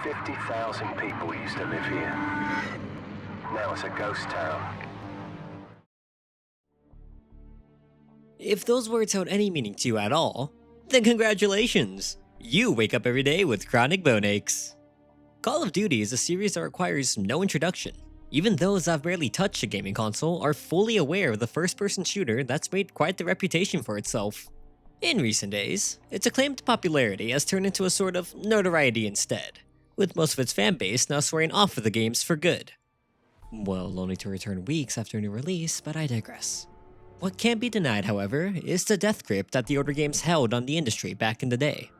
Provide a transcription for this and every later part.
50,000 people used to live here. Now it's a ghost town. If those words held any meaning to you at all, then congratulations! You wake up every day with chronic bone aches. Call of Duty is a series that requires no introduction. Even those that have barely touched a gaming console are fully aware of the first-person shooter that's made quite the reputation for itself. In recent days, its acclaimed popularity has turned into a sort of notoriety instead, with most of its fanbase now swearing off of the games for good. Well, only to return weeks after a new release, but I digress. What can't be denied, however, is the death grip that the older games held on the industry back in the day.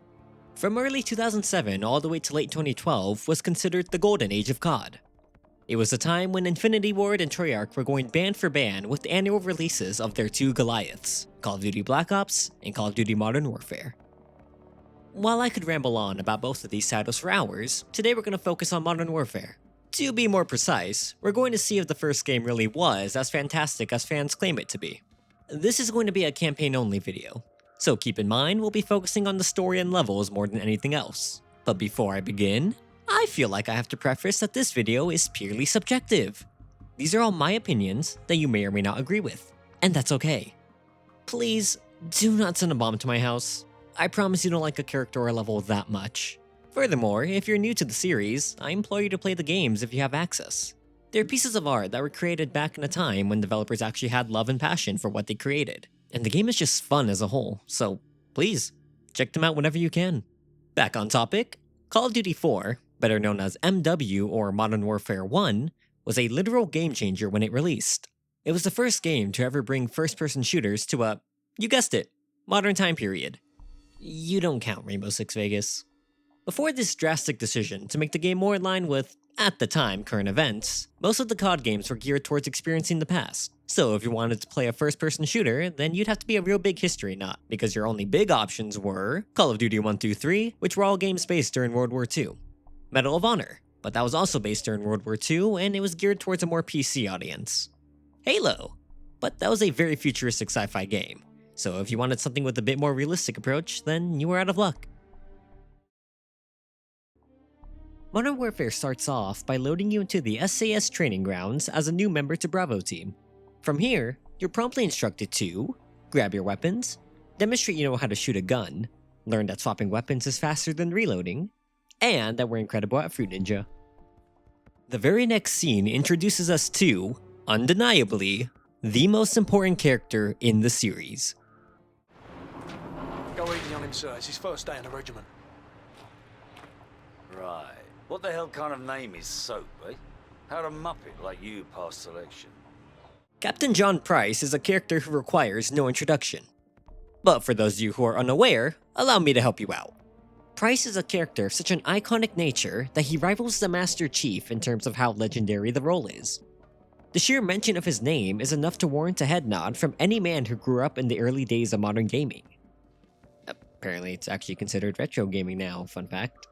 From early 2007 all the way to late 2012 was considered the golden age of COD. It was a time when Infinity Ward and Treyarch were going band for band with the annual releases of their two Goliaths, Call of Duty Black Ops and Call of Duty Modern Warfare. While I could ramble on about both of these titles for hours, today we're going to focus on Modern Warfare. To be more precise, we're going to see if the first game really was as fantastic as fans claim it to be. This is going to be a campaign-only video, so keep in mind we'll be focusing on the story and levels more than anything else. But before I begin, I feel like I have to preface that this video is purely subjective. These are all my opinions that you may or may not agree with, and that's okay. Please, do not send a bomb to my house. I promise you don't like a character or a level that much. Furthermore, if you're new to the series, I implore you to play the games if you have access. They're pieces of art that were created back in a time when developers actually had love and passion for what they created, and the game is just fun as a whole, so please, check them out whenever you can. Back on topic, Call of Duty 4, better known as MW or Modern Warfare 1, was a literal game changer when it released. It was the first game to ever bring first-person shooters to a, you guessed it, modern time period. You don't count Rainbow Six Vegas. Before this drastic decision to make the game more in line with, at the time, current events, most of the COD games were geared towards experiencing the past. So if you wanted to play a first-person shooter, then you'd have to be a real big history nut, because your only big options were Call of Duty 1 through 3, which were all games based during World War II. Medal of Honor, but that was also based during World War II, and it was geared towards a more PC audience. Halo, but that was a very futuristic sci-fi game, so if you wanted something with a bit more realistic approach, then you were out of luck. Modern Warfare starts off by loading you into the SAS training grounds as a new member to Bravo team. From here, you're promptly instructed to grab your weapons, demonstrate you know how to shoot a gun, learn that swapping weapons is faster than reloading, and that we're incredible at Fruit Ninja. The very next scene introduces us to, undeniably, the most important character in the series. Go easy on him, sir. It's his first day in the regiment. Right. What the hell kind of name is Soap, eh? How'd a muppet like you pass selection? Captain John Price is a character who requires no introduction. But for those of you who are unaware, allow me to help you out. Price is a character of such an iconic nature that he rivals the Master Chief in terms of how legendary the role is. The sheer mention of his name is enough to warrant a head nod from any man who grew up in the early days of modern gaming. Apparently it's actually considered retro gaming now, fun fact.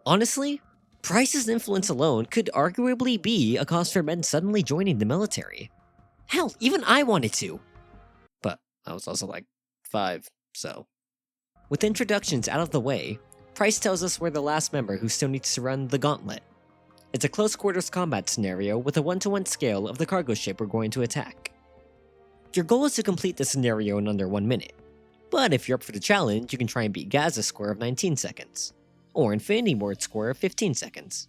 Honestly, Price's influence alone could arguably be a cause for men suddenly joining the military. Hell, even I wanted to. But I was also like 5, so. With introductions out of the way, Price tells us we're the last member who still needs to run the Gauntlet. It's a close quarters combat scenario with a 1-to-1 scale of the cargo ship we're going to attack. Your goal is to complete the scenario in under 1 minute, but if you're up for the challenge, you can try and beat Gaz's score of 19 seconds, or Infinity Ward's score of 15 seconds.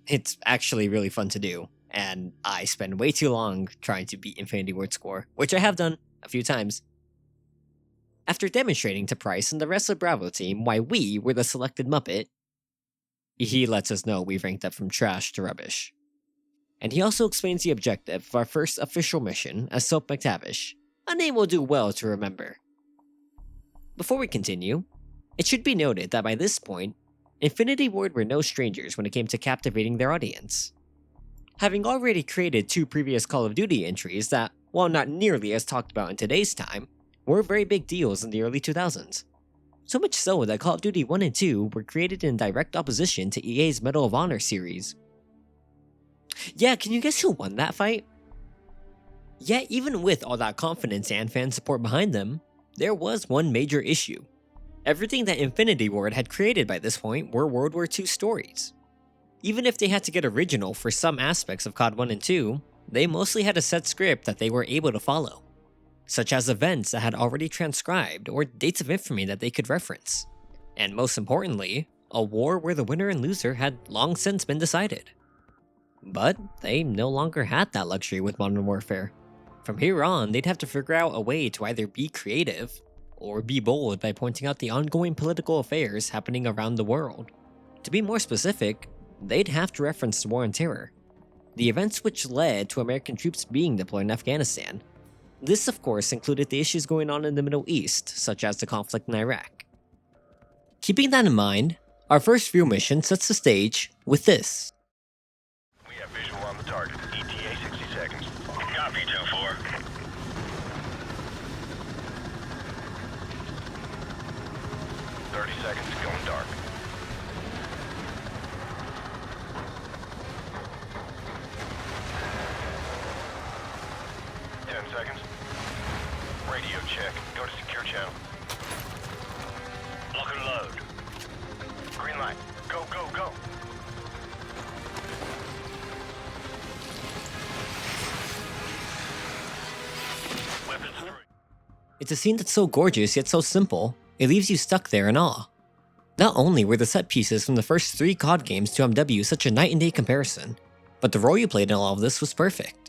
It's actually really fun to do, and I spend way too long trying to beat Infinity Ward's score, which I have done a few times. After demonstrating to Price and the rest of the Bravo team why we were the selected Muppet, he lets us know we've ranked up from trash to rubbish. And he also explains the objective of our first official mission as Soap McTavish, a name we'll do well to remember. Before we continue, it should be noted that by this point, Infinity Ward were no strangers when it came to captivating their audience. Having already created 2 previous Call of Duty entries that, while not nearly as talked about in today's time, were very big deals in the early 2000s. So much so that Call of Duty 1 and 2 were created in direct opposition to EA's Medal of Honor series. Yeah, can you guess who won that fight? Yet even with all that confidence and fan support behind them, there was one major issue. Everything that Infinity Ward had created by this point were World War II stories. Even if they had to get original for some aspects of COD 1 and 2, they mostly had a set script that they were able to follow, such as events that had already transcribed or dates of infamy that they could reference. And most importantly, a war where the winner and loser had long since been decided. But they no longer had that luxury with Modern Warfare. From here on, they'd have to figure out a way to either be creative or be bold by pointing out the ongoing political affairs happening around the world. To be more specific, they'd have to reference the War on Terror, the events which led to American troops being deployed in Afghanistan. This, of course, included the issues going on in the Middle East, such as the conflict in Iraq. Keeping that in mind, our first real mission sets the stage with this. We have visual on the target. ETA 60 seconds. Copy, 2-4. 30 seconds, going dark. Seconds. Radio check. Go to secure channel. Lock and load. Green light. Go, go, go. Weapons free. It's a scene that's so gorgeous yet so simple, it leaves you stuck there in awe. Not only were the set pieces from the first 3 COD games to MW such a night and day comparison, but the role you played in all of this was perfect.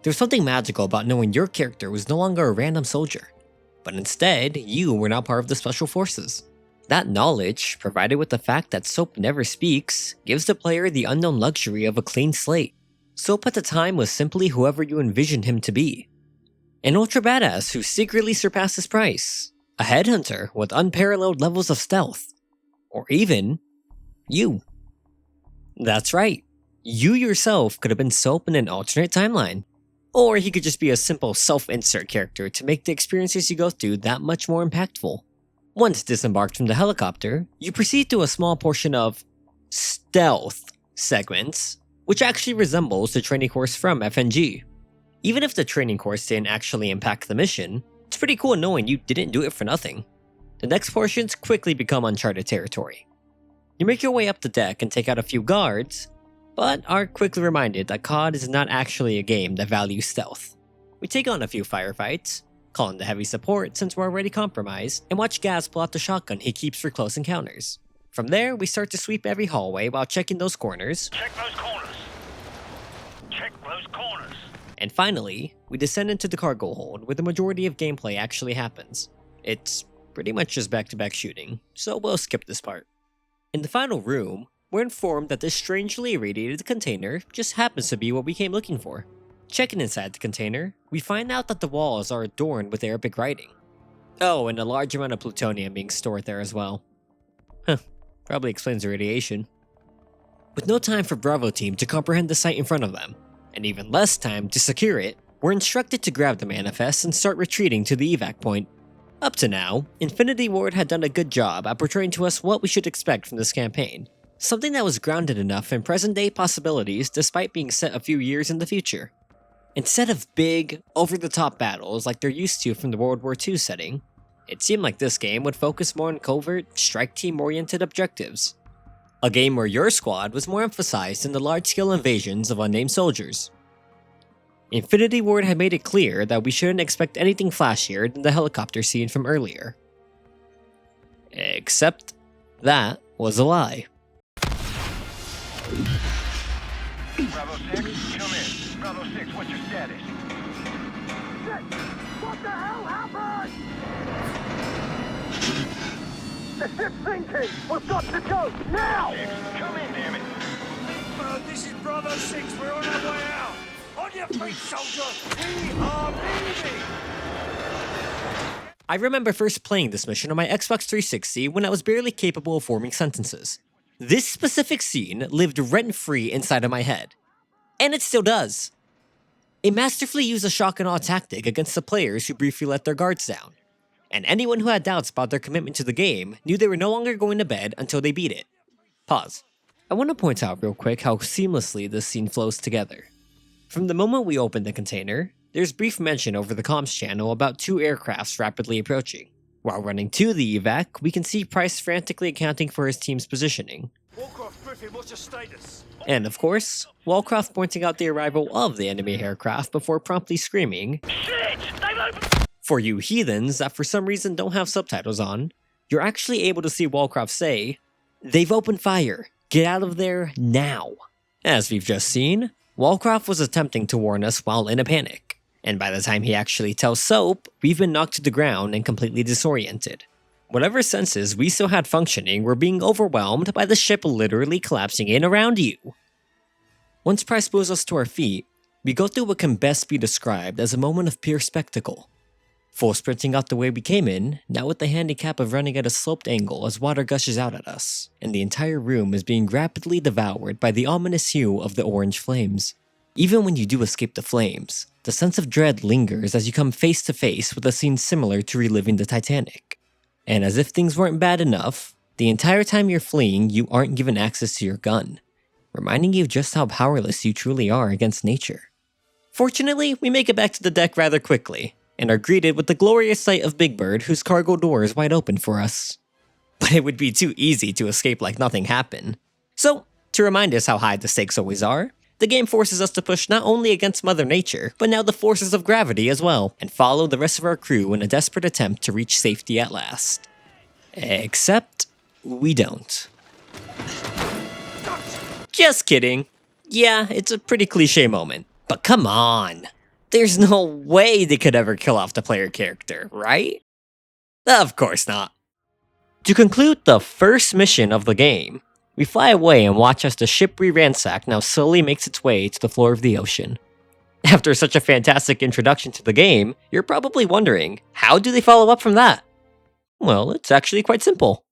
There's something magical about knowing your character was no longer a random soldier, but instead, you were now part of the Special Forces. That knowledge, provided with the fact that Soap never speaks, gives the player the unknown luxury of a clean slate. Soap at the time was simply whoever you envisioned him to be. An ultra badass who secretly surpassed his price. A headhunter with unparalleled levels of stealth. Or even, you. That's right, you yourself could have been Soap in an alternate timeline. Or he could just be a simple self-insert character to make the experiences you go through that much more impactful. Once disembarked from the helicopter, you proceed to a small portion of stealth segments, which actually resembles the training course from FNG. Even if the training course didn't actually impact the mission, it's pretty cool knowing you didn't do it for nothing. The next portions quickly become uncharted territory. You make your way up the deck and take out a few guards, but are quickly reminded that COD is not actually a game that values stealth. We take on a few firefights, call in the heavy support since we're already compromised, and watch Gaz pull out the shotgun he keeps for close encounters. From there, we start to sweep every hallway while checking those corners. Check those corners. Check those corners. And finally, we descend into the cargo hold where the majority of gameplay actually happens. It's pretty much just back-to-back shooting, so we'll skip this part. In the final room, we're informed that this strangely irradiated container just happens to be what we came looking for. Checking inside the container, we find out that the walls are adorned with Arabic writing. Oh, and a large amount of plutonium being stored there as well. Probably explains the radiation. With no time for Bravo team to comprehend the sight in front of them, and even less time to secure it, we're instructed to grab the manifest and start retreating to the evac point. Up to now, Infinity Ward had done a good job at portraying to us what we should expect from this campaign. Something that was grounded enough in present-day possibilities despite being set a few years in the future. Instead of big, over-the-top battles like they're used to from the World War II setting, it seemed like this game would focus more on covert, strike team-oriented objectives. A game where your squad was more emphasized in the large-scale invasions of unnamed soldiers. Infinity Ward had made it clear that we shouldn't expect anything flashier than the helicopter scene from earlier. Except that was a lie. Bravo 6, come in. Bravo 6, what's your status? What the hell happened? The ship's sinking! We've got to go, now! 6, come in, damn it. This is Bravo 6, we're on our way out! On your feet, soldier! We are leaving! I remember first playing this mission on my Xbox 360 when I was barely capable of forming sentences. This specific scene lived rent-free inside of my head. And it still does. It masterfully used a shock and awe tactic against the players who briefly let their guards down. And anyone who had doubts about their commitment to the game knew they were no longer going to bed until they beat it. Pause. I want to point out real quick how seamlessly this scene flows together. From the moment we open the container, there's brief mention over the comms channel about 2 aircrafts rapidly approaching. While running to the evac, we can see Price frantically accounting for his team's positioning. Warcraft Griffin, what's your status? And of course, Wallcroft pointing out the arrival of the enemy aircraft before promptly screaming, Shit! They've opened... for you heathens that for some reason don't have subtitles on, you're actually able to see Wallcroft say, "They've opened fire. Get out of there now." As we've just seen, Wallcroft was attempting to warn us while in a panic, and by the time he actually tells Soap, we've been knocked to the ground and completely disoriented. Whatever senses we still had functioning were being overwhelmed by the ship literally collapsing in around you. Once Price pulls us to our feet, we go through what can best be described as a moment of pure spectacle. Full sprinting out the way we came in, now with the handicap of running at a sloped angle as water gushes out at us, and the entire room is being rapidly devoured by the ominous hue of the orange flames. Even when you do escape the flames, the sense of dread lingers as you come face to face with a scene similar to reliving the Titanic. And as if things weren't bad enough, the entire time you're fleeing, you aren't given access to your gun, reminding you just how powerless you truly are against nature. Fortunately, we make it back to the deck rather quickly, and are greeted with the glorious sight of Big Bird, whose cargo door is wide open for us. But it would be too easy to escape like nothing happened. So, to remind us how high the stakes always are, the game forces us to push not only against Mother Nature, but now the forces of gravity as well, and follow the rest of our crew in a desperate attempt to reach safety at last. Except, we don't. Just kidding. Yeah, it's a pretty cliche moment, but come on. There's no way they could ever kill off the player character, right? Of course not. To conclude the first mission of the game, we fly away and watch as the ship we ransacked now slowly makes its way to the floor of the ocean. After such a fantastic introduction to the game, you're probably wondering, how do they follow up from that? Well, it's actually quite simple.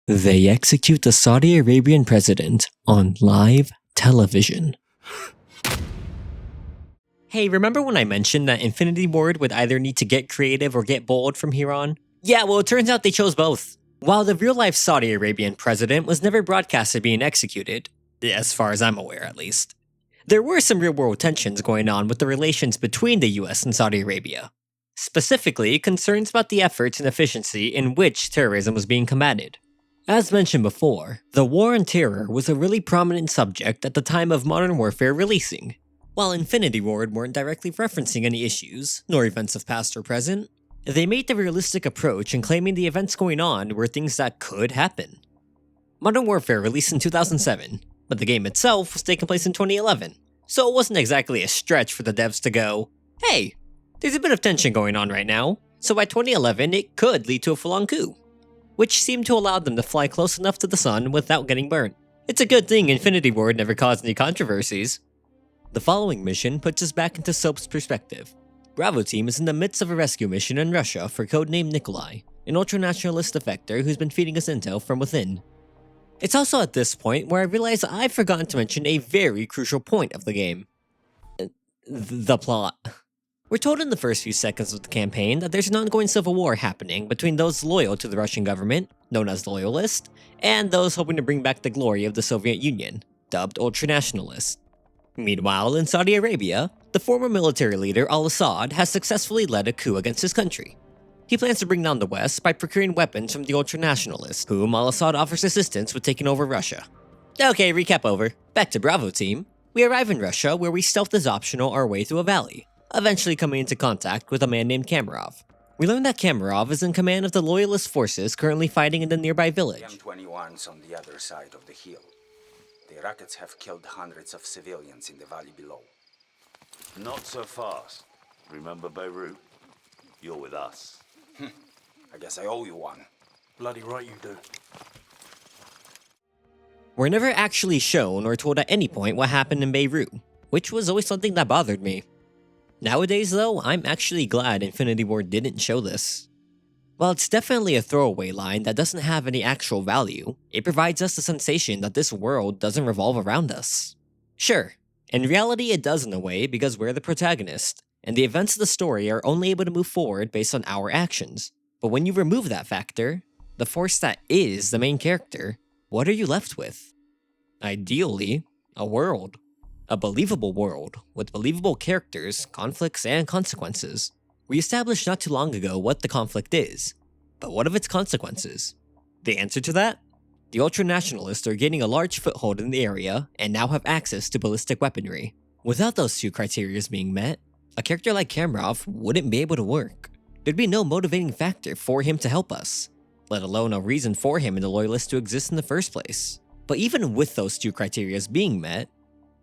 They execute the Saudi Arabian president on live television. Hey, remember when I mentioned that Infinity Ward would either need to get creative or get bold from here on? Yeah, well, it turns out they chose both. While the real-life Saudi Arabian president was never broadcasted being executed, as far as I'm aware at least, there were some real-world tensions going on with the relations between the US and Saudi Arabia. Specifically, concerns about the efforts and efficiency in which terrorism was being combated. As mentioned before, the war on terror was a really prominent subject at the time of Modern Warfare releasing. While Infinity Ward weren't directly referencing any issues, nor events of past or present, they made the realistic approach in claiming the events going on were things that could happen. Modern Warfare released in 2007, but the game itself was taking place in 2011, so it wasn't exactly a stretch for the devs to go, hey, there's a bit of tension going on right now, so by 2011 it could lead to a full-on coup, which seemed to allow them to fly close enough to the sun without getting burnt. It's a good thing Infinity Ward never caused any controversies. The following mission puts us back into Soap's perspective. Bravo Team is in the midst of a rescue mission in Russia for codenamed Nikolai, an ultra-nationalist defector who's been feeding us intel from within. It's also at this point where I realize I've forgotten to mention a very crucial point of the game. The plot. We're told in the first few seconds of the campaign that there's an ongoing civil war happening between those loyal to the Russian government, known as Loyalists, and those hoping to bring back the glory of the Soviet Union, dubbed ultra-nationalists. Meanwhile, in Saudi Arabia, the former military leader Al-Asad has successfully led a coup against his country. He plans to bring down the West by procuring weapons from the ultra-nationalists, whom Al-Asad offers assistance with taking over Russia. Okay, recap over. Back to Bravo Team. We arrive in Russia where we stealth as optional our way through a valley, eventually coming into contact with a man named Kamarov. We learn that Kamarov is in command of the Loyalist forces currently fighting in the nearby village. M21's on the other side of the hill. The rockets have killed hundreds of civilians in the valley below. Not so fast. Remember Beirut? You're with us. I guess I owe you one. Bloody right you do. We're never actually shown or told at any point what happened in Beirut, which was always something that bothered me. Nowadays though, I'm actually glad Infinity Ward didn't show this. While it's definitely a throwaway line that doesn't have any actual value, it provides us the sensation that this world doesn't revolve around us. Sure, in reality it does in a way because we're the protagonist, and the events of the story are only able to move forward based on our actions. But when you remove that factor, the force that is the main character, what are you left with? Ideally, a world. A believable world, with believable characters, conflicts, and consequences. We established not too long ago what the conflict is. But what of its consequences? The answer to that? The ultranationalists are gaining a large foothold in the area and now have access to ballistic weaponry. Without those two criteria being met, a character like Kamarov wouldn't be able to work. There'd be no motivating factor for him to help us, let alone a reason for him and the Loyalists to exist in the first place. But even with those two criteria being met,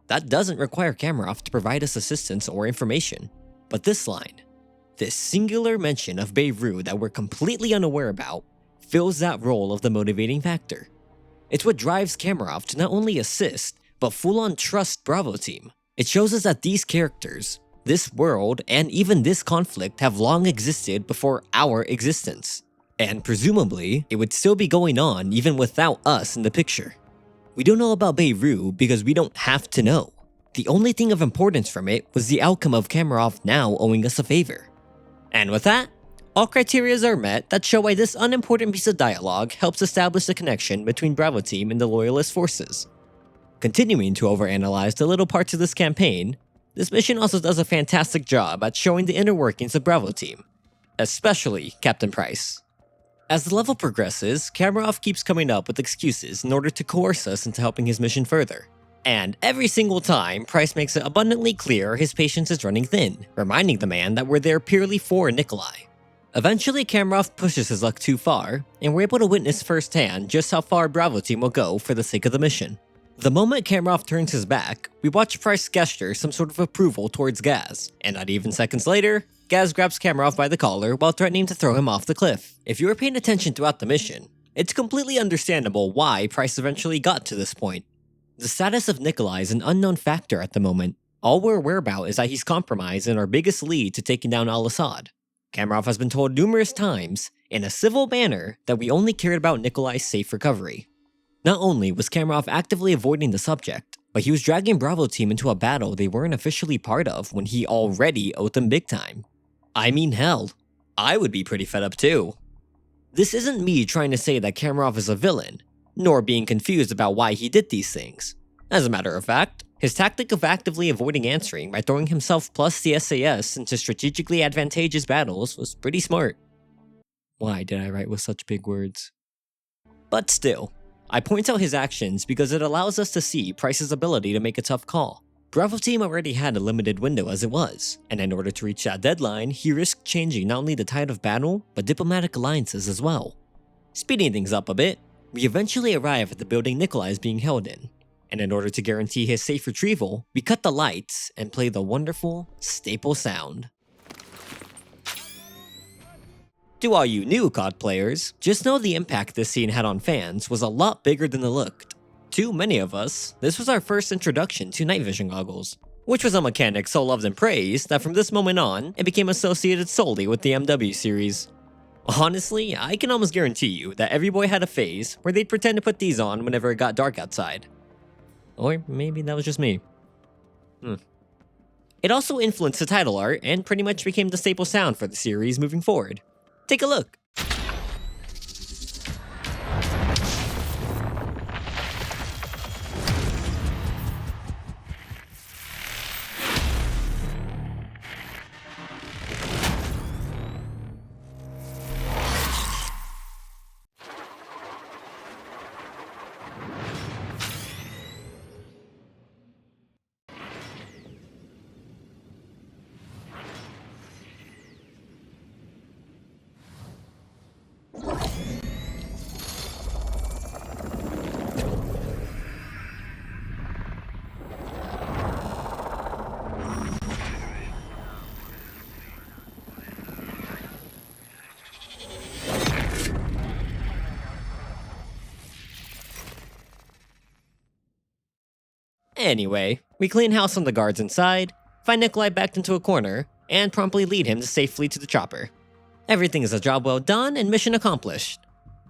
that doesn't require Kamarov to provide us assistance or information. But this line, this singular mention of Beirut that we're completely unaware about, fills that role of the motivating factor. It's what drives Kamarov to not only assist, but full-on trust Bravo team. It shows us that these characters, this world, and even this conflict have long existed before our existence. And presumably, it would still be going on even without us in the picture. We don't know about Beirut because we don't have to know. The only thing of importance from it was the outcome of Kamarov now owing us a favor. And with that, all criteria are met that show why this unimportant piece of dialogue helps establish the connection between Bravo team and the Loyalist forces. Continuing to overanalyze the little parts of this campaign, this mission also does a fantastic job at showing the inner workings of Bravo team, especially Captain Price. As the level progresses, Kamarov keeps coming up with excuses in order to coerce us into helping his mission further. And every single time, Price makes it abundantly clear his patience is running thin, reminding the man that we're there purely for Nikolai. Eventually, Kamarov pushes his luck too far, and we're able to witness firsthand just how far Bravo team will go for the sake of the mission. The moment Kamarov turns his back, we watch Price gesture some sort of approval towards Gaz, and not even seconds later, Gaz grabs Kamarov by the collar while threatening to throw him off the cliff. If you were paying attention throughout the mission, it's completely understandable why Price eventually got to this point. The status of Nikolai is an unknown factor at the moment. All we're aware about is that he's compromised in our biggest lead to taking down Al-Asad. Kamarov has been told numerous times, in a civil manner, that we only cared about Nikolai's safe recovery. Not only was Kamarov actively avoiding the subject, but he was dragging Bravo team into a battle they weren't officially part of when he already owed them big time. I mean, hell, I would be pretty fed up too. This isn't me trying to say that Kamarov is a villain, nor being confused about why he did these things. As a matter of fact, his tactic of actively avoiding answering by throwing himself plus the SAS into strategically advantageous battles was pretty smart. Why did I write with such big words? But still, I point out his actions because it allows us to see Price's ability to make a tough call. Bravo team already had a limited window as it was, and in order to reach that deadline, he risked changing not only the tide of battle, but diplomatic alliances as well. Speeding things up a bit, we eventually arrive at the building Nikolai is being held in, and in order to guarantee his safe retrieval, we cut the lights and play the wonderful staple sound. To all you new COD players, just know the impact this scene had on fans was a lot bigger than it looked. To many of us, this was our first introduction to night vision goggles, which was a mechanic so loved and praised that from this moment on, it became associated solely with the MW series. Honestly, I can almost guarantee you that every boy had a phase where they'd pretend to put these on whenever it got dark outside. Or maybe that was just me. It also influenced the title art and pretty much became the staple sound for the series moving forward. Take a look. Anyway, we clean house on the guards inside, find Nikolai backed into a corner, and promptly lead him safely to the chopper. Everything is a job well done and mission accomplished.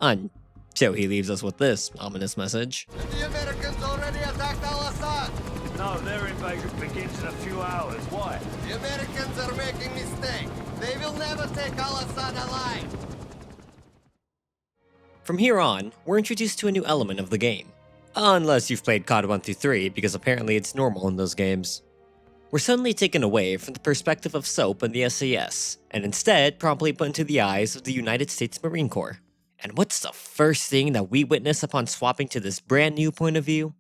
Until he leaves us with this ominous message. The Americans already attacked Al-Asad! No, their invasion begins in a few hours. Why? The Americans are making mistake. They will never take Al-Asad alive! From here on, we're introduced to a new element of the game. Unless you've played COD 1 through 3, because apparently it's normal in those games. we're suddenly taken away from the perspective of Soap and the SAS, and instead promptly put into the eyes of the United States Marine Corps. And what's the first thing that we witness upon swapping to this brand new point of view?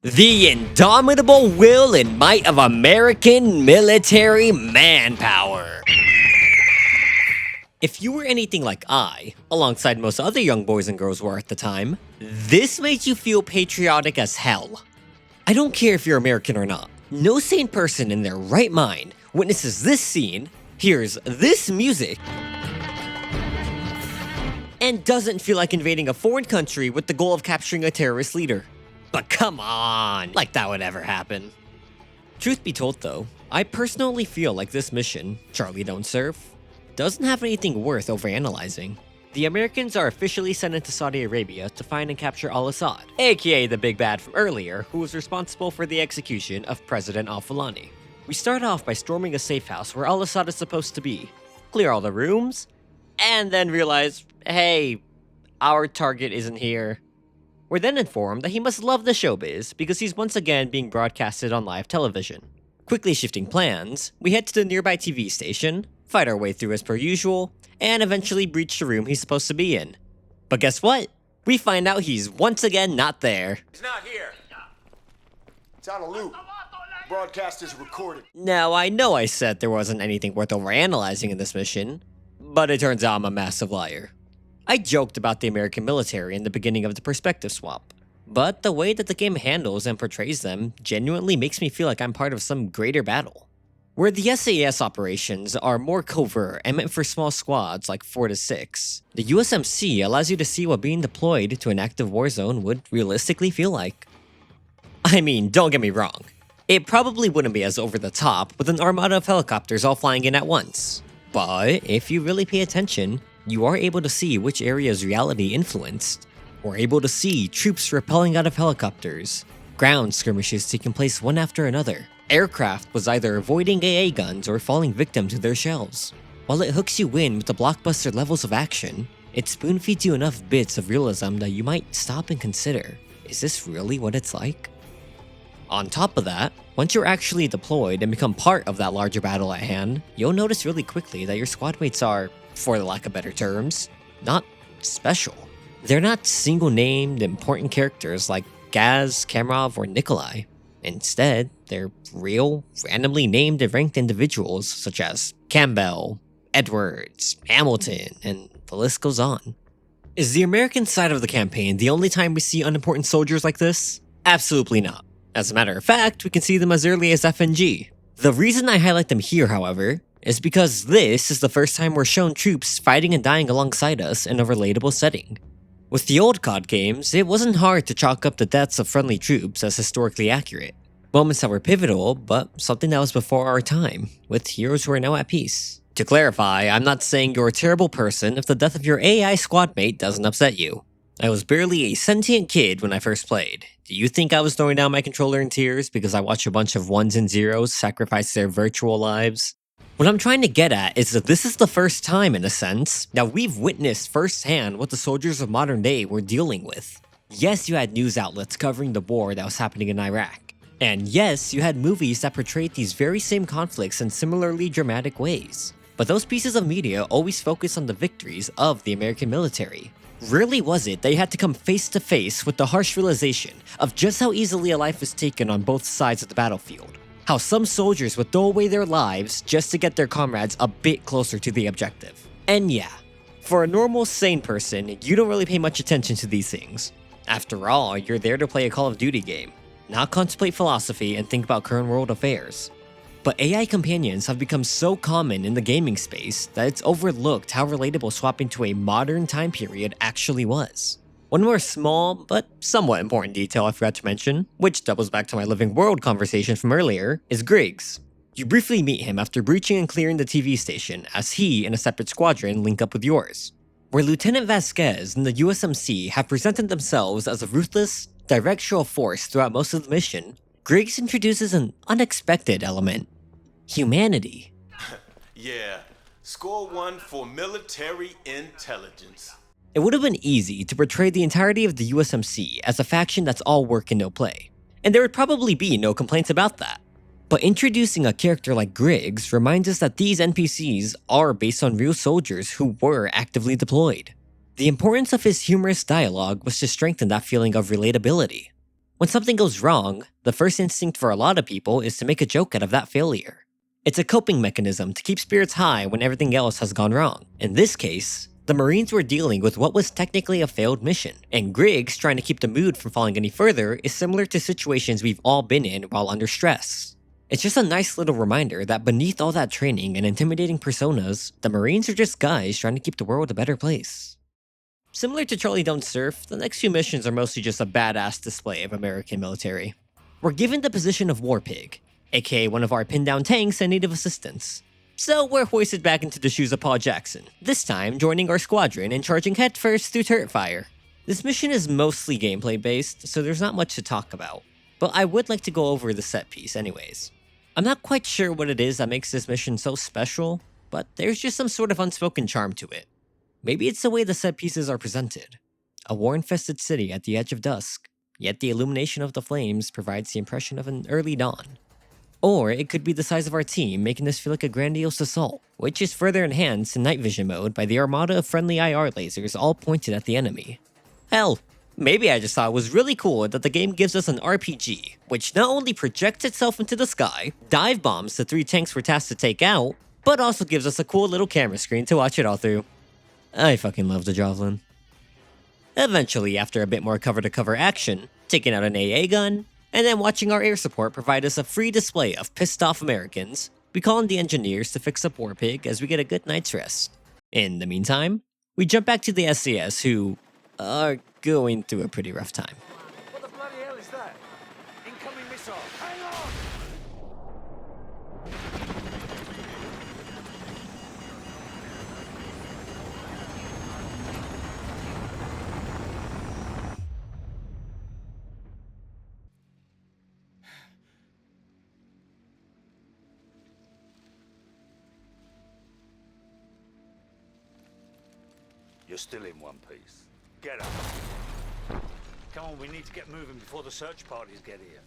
The indomitable will and might of American military manpower. If you were anything like I, alongside most other young boys and girls were at the time, this made you feel patriotic as hell. I don't care if you're American or not. No sane person in their right mind witnesses this scene, hears this music, and doesn't feel like invading a foreign country with the goal of capturing a terrorist leader. But come on, like that would ever happen. Truth be told though, I personally feel like this mission, Charlie Don't Surf, doesn't have anything worth overanalyzing. The Americans are officially sent into Saudi Arabia to find and capture Al-Asad, aka the big bad from earlier who was responsible for the execution of President Al-Fulani. We start off by storming a safe house where Al-Asad is supposed to be, clear all the rooms, and then realize, hey, our target isn't here. We're then informed that he must love the showbiz because he's once again being broadcasted on live television. Quickly shifting plans, we head to the nearby TV station, fight our way through as per usual, and eventually breach the room he's supposed to be in. But guess what? We find out he's once again not there. He's not here. It's on a loop. Broadcast is recorded. Now, I know I said there wasn't anything worth overanalyzing in this mission, but it turns out I'm a massive liar. I joked about the American military in the beginning of the perspective swap, but the way that the game handles and portrays them genuinely makes me feel like I'm part of some greater battle. Where the SAS operations are more covert and meant for small squads like 4 to 6, the USMC allows you to see what being deployed to an active war zone would realistically feel like. I mean, don't get me wrong, it probably wouldn't be as over the top with an armada of helicopters all flying in at once, but if you really pay attention, you are able to see which areas reality influenced. We're able to see troops rappelling out of helicopters, ground skirmishes taking place one after another. Aircraft was either avoiding AA guns or falling victim to their shells. While it hooks you in with the blockbuster levels of action, it spoon-feeds you enough bits of realism that you might stop and consider, is this really what it's like? On top of that, once you're actually deployed and become part of that larger battle at hand, you'll notice really quickly that your squad mates are, for the lack of better terms, not special. They're not single-named, important characters like Gaz, Kamarov, or Nikolai. Instead, they're real, randomly named and ranked individuals such as Campbell, Edwards, Hamilton, and the list goes on. Is the American side of the campaign the only time we see unimportant soldiers like this? Absolutely not. As a matter of fact, we can see them as early as FNG. The reason I highlight them here, however, is because this is the first time we're shown troops fighting and dying alongside us in a relatable setting. With the old COD games, it wasn't hard to chalk up the deaths of friendly troops as historically accurate. Moments that were pivotal, but something that was before our time, with heroes who are now at peace. To clarify, I'm not saying you're a terrible person if the death of your AI squad mate doesn't upset you. I was barely a sentient kid when I first played. Do you think I was throwing down my controller in tears because I watched a bunch of ones and zeros sacrifice their virtual lives? What I'm trying to get at is that this is the first time, in a sense, that we've witnessed firsthand what the soldiers of modern day were dealing with. Yes, you had news outlets covering the war that was happening in Iraq. And yes, you had movies that portrayed these very same conflicts in similarly dramatic ways. But those pieces of media always focus on the victories of the American military. Rarely was it they had to come face to face with the harsh realization of just how easily a life is taken on both sides of the battlefield. How some soldiers would throw away their lives just to get their comrades a bit closer to the objective. And yeah, for a normal, sane person, you don't really pay much attention to these things. After all, you're there to play a Call of Duty game, not contemplate philosophy and think about current world affairs. But AI companions have become so common in the gaming space that it's overlooked how relatable swapping to a modern time period actually was. One more small, but somewhat important detail I forgot to mention, which doubles back to my Living World conversation from earlier, is Griggs. You briefly meet him after breaching and clearing the TV station as he and a separate squadron link up with yours. Where Lieutenant Vasquez and the USMC have presented themselves as a ruthless, direct show of force throughout most of the mission, Griggs introduces an unexpected element. Humanity. Yeah, score 1 for military intelligence. It would have been easy to portray the entirety of the USMC as a faction that's all work and no play. and there would probably be no complaints about that. But introducing a character like Griggs reminds us that these NPCs are based on real soldiers who were actively deployed. The importance of his humorous dialogue was to strengthen that feeling of relatability. When something goes wrong, the first instinct for a lot of people is to make a joke out of that failure. It's a coping mechanism to keep spirits high when everything else has gone wrong. In this case, the Marines were dealing with what was technically a failed mission, and Griggs trying to keep the mood from falling any further is similar to situations we've all been in while under stress. It's just a nice little reminder that beneath all that training and intimidating personas, the Marines are just guys trying to keep the world a better place. Similar to Charlie Don't Surf, the next few missions are mostly just a badass display of American military. We're given the position of War Pig, aka one of our pinned down tanks and native assistants. So we're hoisted back into the shoes of Paul Jackson, this time joining our squadron and charging headfirst through turret fire. This mission is mostly gameplay based, so there's not much to talk about, but I would like to go over the set piece anyways. I'm not quite sure what it is that makes this mission so special, but there's just some sort of unspoken charm to it. Maybe it's the way the set pieces are presented. A war-infested city at the edge of dusk, yet the illumination of the flames provides the impression of an early dawn. Or it could be the size of our team making this feel like a grandiose assault, which is further enhanced in night vision mode by the armada of friendly IR lasers all pointed at the enemy. Hell, maybe I just thought it was really cool that the game gives us an RPG, which not only projects itself into the sky, dive bombs the 3 tanks we're tasked to take out, but also gives us a cool little camera screen to watch it all through. I fucking love the Javelin. Eventually, after a bit more cover-to-cover action, taking out an AA gun, and then watching our air support provide us a free display of pissed-off Americans, we call in the engineers to fix up War Pig as we get a good night's rest. In the meantime, we jump back to the SCS who are going through a pretty rough time. What the bloody hell is that? Incoming missile. Hang on! You're still in one piece. Get up. Come on, we need to get moving before the search parties get here.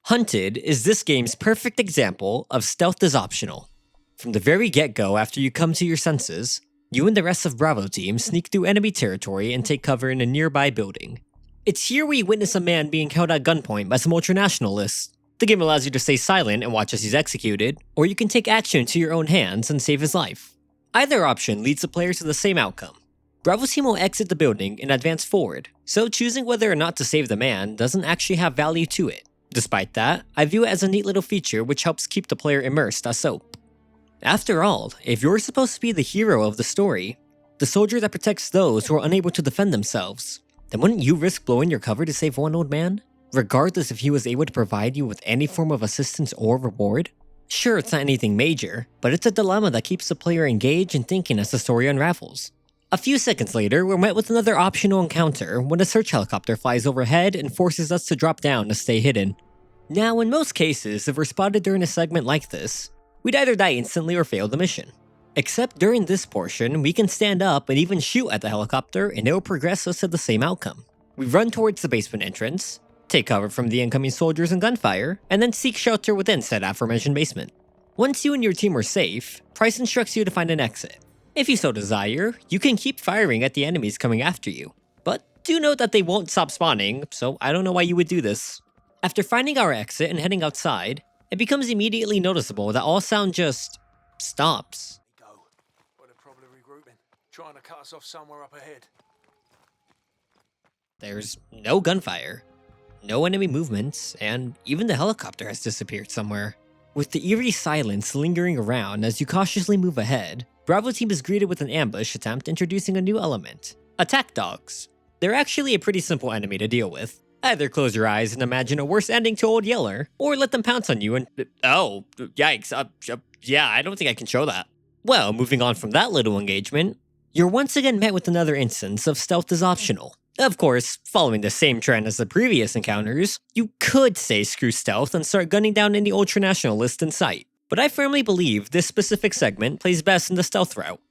Hunted is this game's perfect example of stealth is optional. From the very get-go after you come to your senses, you and the rest of Bravo team sneak through enemy territory and take cover in a nearby building. It's here we witness a man being held at gunpoint by some ultranationalists. The game allows you to stay silent and watch as he's executed, or you can take action to your own hands and save his life. Either option leads the player to the same outcome. Bravo team will exit the building and advance forward, so choosing whether or not to save the man doesn't actually have value to it. Despite that, I view it as a neat little feature which helps keep the player immersed as soap. After all, if you're supposed to be the hero of the story, the soldier that protects those who are unable to defend themselves, then wouldn't you risk blowing your cover to save one old man? Regardless if he was able to provide you with any form of assistance or reward? Sure, it's not anything major, but it's a dilemma that keeps the player engaged and thinking as the story unravels. A few seconds later, we're met with another optional encounter when a search helicopter flies overhead and forces us to drop down to stay hidden. Now, in most cases, if we're spotted during a segment like this, we'd either die instantly or fail the mission. Except during this portion, we can stand up and even shoot at the helicopter and it will progress us to the same outcome. We run towards the basement entrance, take cover from the incoming soldiers and gunfire, and then seek shelter within said aforementioned basement. Once you and your team are safe, Price instructs you to find an exit. If you so desire, you can keep firing at the enemies coming after you. But do note that they won't stop spawning, so I don't know why you would do this. After finding our exit and heading outside, it becomes immediately noticeable that all sound just stops. Go. Well, they're probably regrouping, trying to cut us off somewhere up ahead. There's no gunfire, no enemy movements, and even the helicopter has disappeared somewhere. With the eerie silence lingering around as you cautiously move ahead, Bravo team is greeted with an ambush attempt introducing a new element, attack dogs. They're actually a pretty simple enemy to deal with. Either close your eyes and imagine a worse ending to Old Yeller, or let them pounce on you and oh, yikes, yeah, I don't think I can show that. Well, moving on from that little engagement, you're once again met with another instance of stealth is optional. Of course, following the same trend as the previous encounters, you could say screw stealth and start gunning down any ultranationalist in sight. But I firmly believe this specific segment plays best in the stealth route.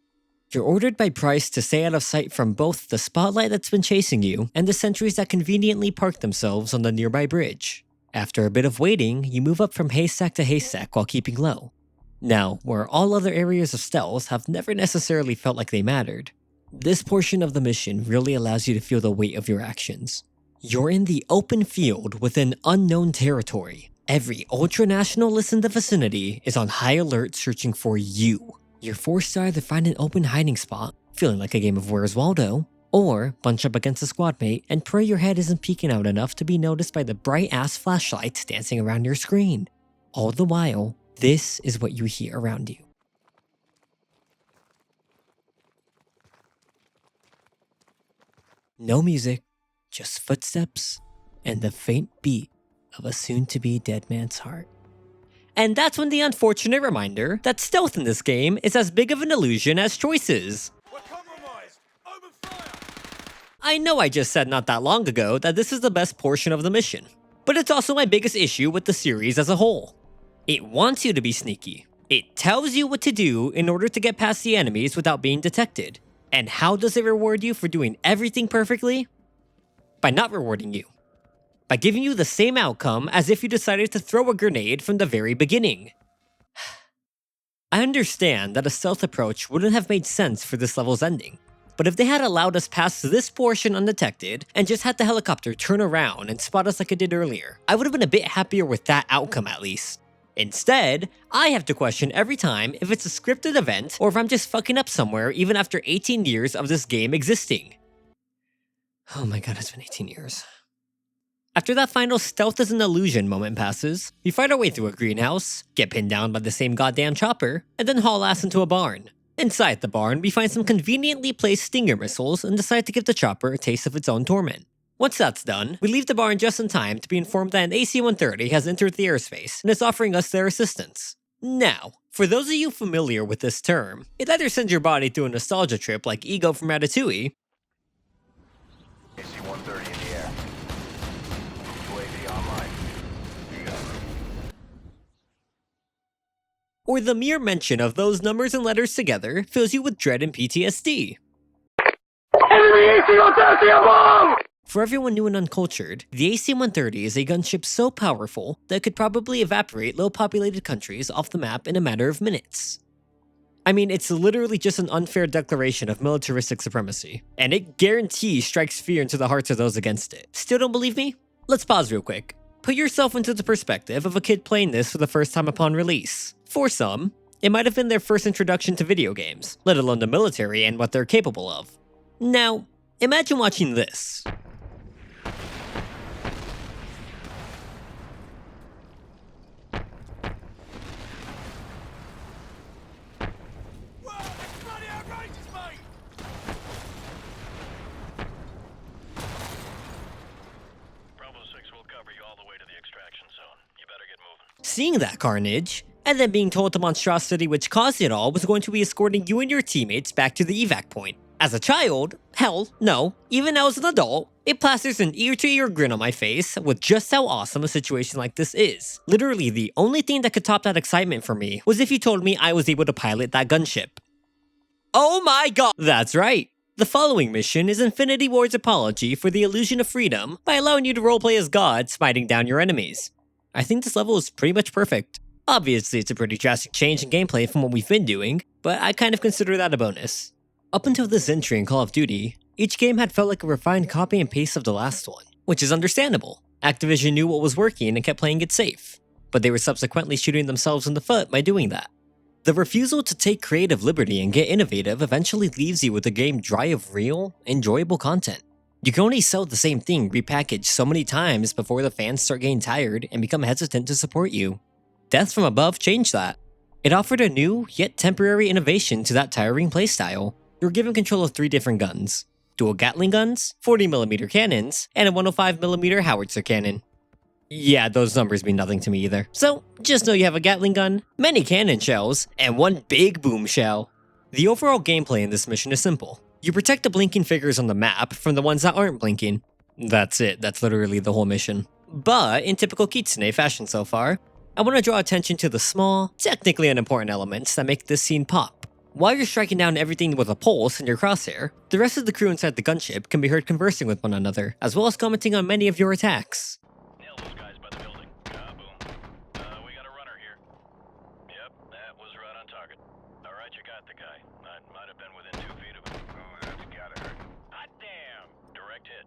You're ordered by Price to stay out of sight from both the spotlight that's been chasing you and the sentries that conveniently park themselves on the nearby bridge. After a bit of waiting, you move up from haystack to haystack while keeping low. Now, where all other areas of stealth have never necessarily felt like they mattered, this portion of the mission really allows you to feel the weight of your actions. You're in the open field within unknown territory. Every ultranationalist in the vicinity is on high alert searching for you. You're forced to either find an open hiding spot, feeling like a game of Where's Waldo, or bunch up against a squad mate and pray your head isn't peeking out enough to be noticed by the bright-ass flashlights dancing around your screen. All the while, this is what you hear around you. No music, just footsteps and the faint beat of a soon-to-be dead man's heart. And that's when the unfortunate reminder that stealth in this game is as big of an illusion as choices. We're compromised! Open fire! I know I just said not that long ago that this is the best portion of the mission, but it's also my biggest issue with the series as a whole. It wants you to be sneaky. It tells you what to do in order to get past the enemies without being detected. And how does it reward you for doing everything perfectly? By not rewarding you. By giving you the same outcome as if you decided to throw a grenade from the very beginning. I understand that a stealth approach wouldn't have made sense for this level's ending, but if they had allowed us past this portion undetected and just had the helicopter turn around and spot us like it did earlier, I would have been a bit happier with that outcome at least. Instead, I have to question every time if it's a scripted event or if I'm just fucking up somewhere even after 18 years of this game existing. Oh my god, it's been 18 years. After that final stealth as an illusion moment passes, we fight our way through a greenhouse, get pinned down by the same goddamn chopper, and then haul ass into a barn. Inside the barn, we find some conveniently placed Stinger missiles and decide to give the chopper a taste of its own torment. Once that's done, we leave the barn just in time to be informed that an AC-130 has entered the airspace and is offering us their assistance. Now, for those of you familiar with this term, it either sends your body through a nostalgia trip like Ego from Ratatouille, AC-130 in the air. UAV online. or the mere mention of those numbers and letters together fills you with dread and PTSD. For everyone new and uncultured, the AC-130 is a gunship so powerful that it could probably evaporate low-populated countries off the map in a matter of minutes. I mean, it's literally just an unfair declaration of militaristic supremacy, and it guarantees strikes fear into the hearts of those against it. Still don't believe me? Let's pause real quick. Put yourself into the perspective of a kid playing this for the first time upon release. For some, it might have been their first introduction to video games, let alone the military and what they're capable of. Now, imagine watching this. Seeing that carnage, and then being told the monstrosity which caused it all was going to be escorting you and your teammates back to the evac point. As a child, hell, no, even now as an adult, it plasters an ear-to-ear grin on my face with just how awesome a situation like this is. Literally, the only thing that could top that excitement for me was if you told me I was able to pilot that gunship. Oh my god! That's right! The following mission is Infinity Ward's apology for the illusion of freedom by allowing you to roleplay as God smiting down your enemies. I think this level is pretty much perfect. Obviously, it's a pretty drastic change in gameplay from what we've been doing, but I kind of consider that a bonus. Up until this entry in Call of Duty, each game had felt like a refined copy and paste of the last one, which is understandable. Activision knew what was working and kept playing it safe, but they were subsequently shooting themselves in the foot by doing that. The refusal to take creative liberty and get innovative eventually leaves you with a game dry of real, enjoyable content. You can only sell the same thing repackaged so many times before the fans start getting tired and become hesitant to support you. Death from Above changed that. It offered a new, yet temporary innovation to that tiring playstyle. You were given control of 3 different guns: dual Gatling guns, 40mm cannons, and a 105mm howitzer cannon. Yeah, those numbers mean nothing to me either. So, just know you have a Gatling gun, many cannon shells, and 1 big boom shell. The overall gameplay in this mission is simple. You protect the blinking figures on the map from the ones that aren't blinking. That's it, that's literally the whole mission. But, in typical Kitsune fashion so far, I want to draw attention to the small, technically unimportant elements that make this scene pop. While you're striking down everything with a pulse in your crosshair, the rest of the crew inside the gunship can be heard conversing with one another, as well as commenting on many of your attacks. Nail those guys by the building. Kaboom. We got a runner here. Yep, that was right on target. Alright, you got the guy. I might have been within 2 feet of him. Oh, that's gotta hurt. Hot damn! Direct hit.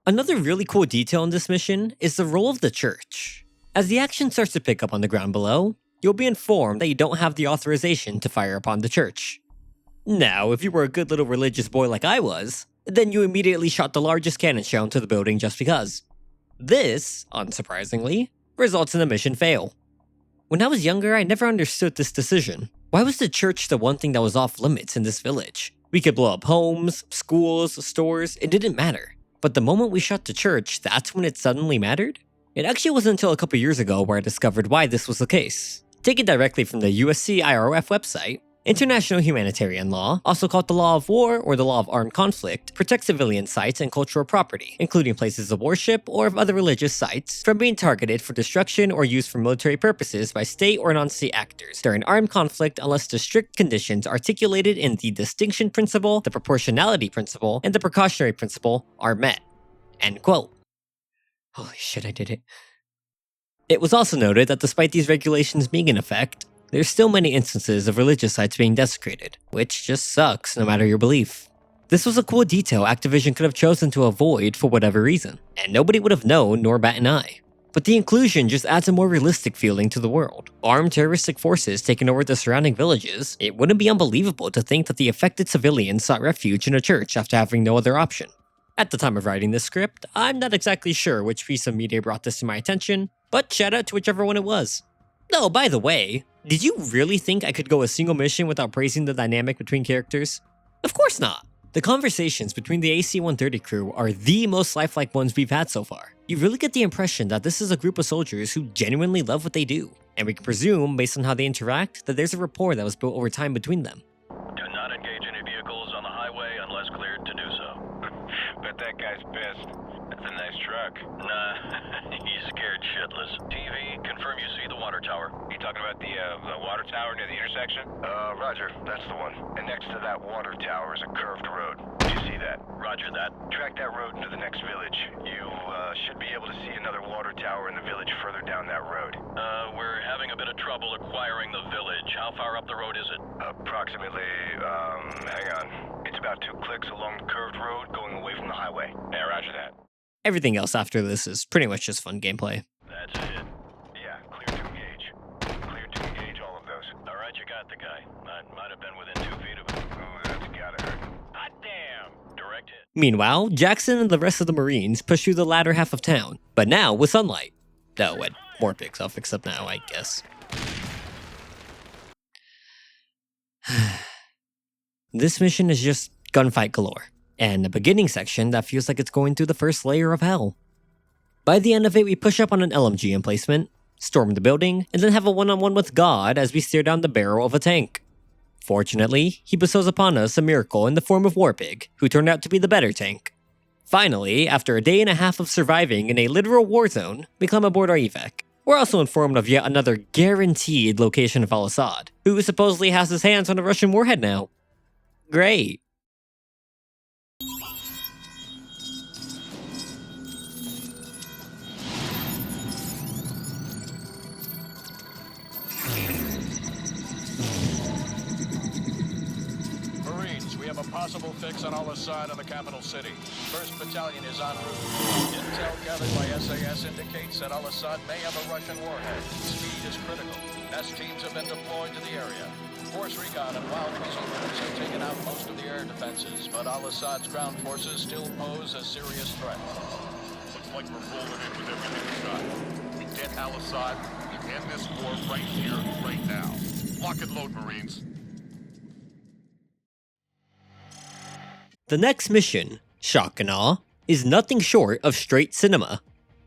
Another really cool detail in this mission is the role of the church. As the action starts to pick up on the ground below, you'll be informed that you don't have the authorization to fire upon the church. Now, if you were a good little religious boy like I was, then you immediately shot the largest cannon shell into the building just because. This, unsurprisingly, results in a mission fail. When I was younger, I never understood this decision. Why was the church the one thing that was off limits in this village? We could blow up homes, schools, stores, it didn't matter. But the moment we shot the church, that's when it suddenly mattered? It actually wasn't until a couple years ago where I discovered why this was the case. Taken directly from the USC IRF website, international humanitarian law, also called the law of war or the law of armed conflict, protects civilian sites and cultural property, including places of worship or of other religious sites, from being targeted for destruction or used for military purposes by state or non-state actors during armed conflict unless the strict conditions articulated in the distinction principle, the proportionality principle, and the precautionary principle are met. End quote. Holy shit, I did it. It was also noted that despite these regulations being in effect, there's still many instances of religious sites being desecrated, which just sucks no matter your belief. This was a cool detail Activision could have chosen to avoid for whatever reason, and nobody would have known nor bat an eye. But the inclusion just adds a more realistic feeling to the world. Armed terroristic forces taking over the surrounding villages, it wouldn't be unbelievable to think that the affected civilians sought refuge in a church after having no other option. At the time of writing this script, I'm not exactly sure which piece of media brought this to my attention, but shout out to whichever one it was. Oh, by the way, did you really think I could go a single mission without praising the dynamic between characters? Of course not! The conversations between the AC-130 crew are the most lifelike ones we've had so far. You really get the impression that this is a group of soldiers who genuinely love what they do, and we can presume, based on how they interact, that there's a rapport that was built over time between them. Do not engage any vehicles on the highway unless cleared to do so. Bet that guy's pissed. That's a nice truck. Nah, he's scared shitless. TV, confirm you see the water tower. You talking about the water tower near the intersection? Roger, that's the one. And next to that water tower is a curved road. Did you see that? Roger that. Track that road into the next village. You, should be able to see another water tower in the village further down that road. We're having a bit of trouble acquiring the village. How far up the road is it? Approximately, hang on. It's about 2 clicks along the curved road going away from the highway. Yeah, roger that. Everything else after this is pretty much just fun gameplay. That's it. Yeah, clear to engage. Clear to engage all of those. Alright, you got the guy. I might have been within 2 feet of him. Oh, that's gotta hurt. Hot damn! Direct hit. Meanwhile, Jackson and the rest of the Marines push through the latter half of town, but now with sunlight. Oh, and more picks I'll fix up now, I guess. This mission is just gunfight galore, and a beginning section that feels like it's going through the first layer of hell. By the end of it, we push up on an LMG emplacement, storm the building, and then have a one-on-one with God as we stare down the barrel of a tank. Fortunately, he bestows upon us a miracle in the form of Warpig, who turned out to be the better tank. Finally, after a day and a half of surviving in a literal war zone, we climb aboard our evac. We're also informed of yet another guaranteed location of Al-Asad, who supposedly has his hands on a Russian warhead now. Great. Marines, we have a possible fix on Al-Asad in the capital city. 1st Battalion is en route. Intel gathered by SAS indicates that Al-Asad may have a Russian warhead. Speed is critical. NEST teams have been deployed to the area. Force recon and wild weasel units have taken out most of the air defenses, but Al-Assad's ground forces still pose a serious threat. Looks like we're rolling in with everything we got. We get Al-Asad, we end this war right here, right now. Lock and load, Marines. The next mission, shock and awe, is nothing short of straight cinema.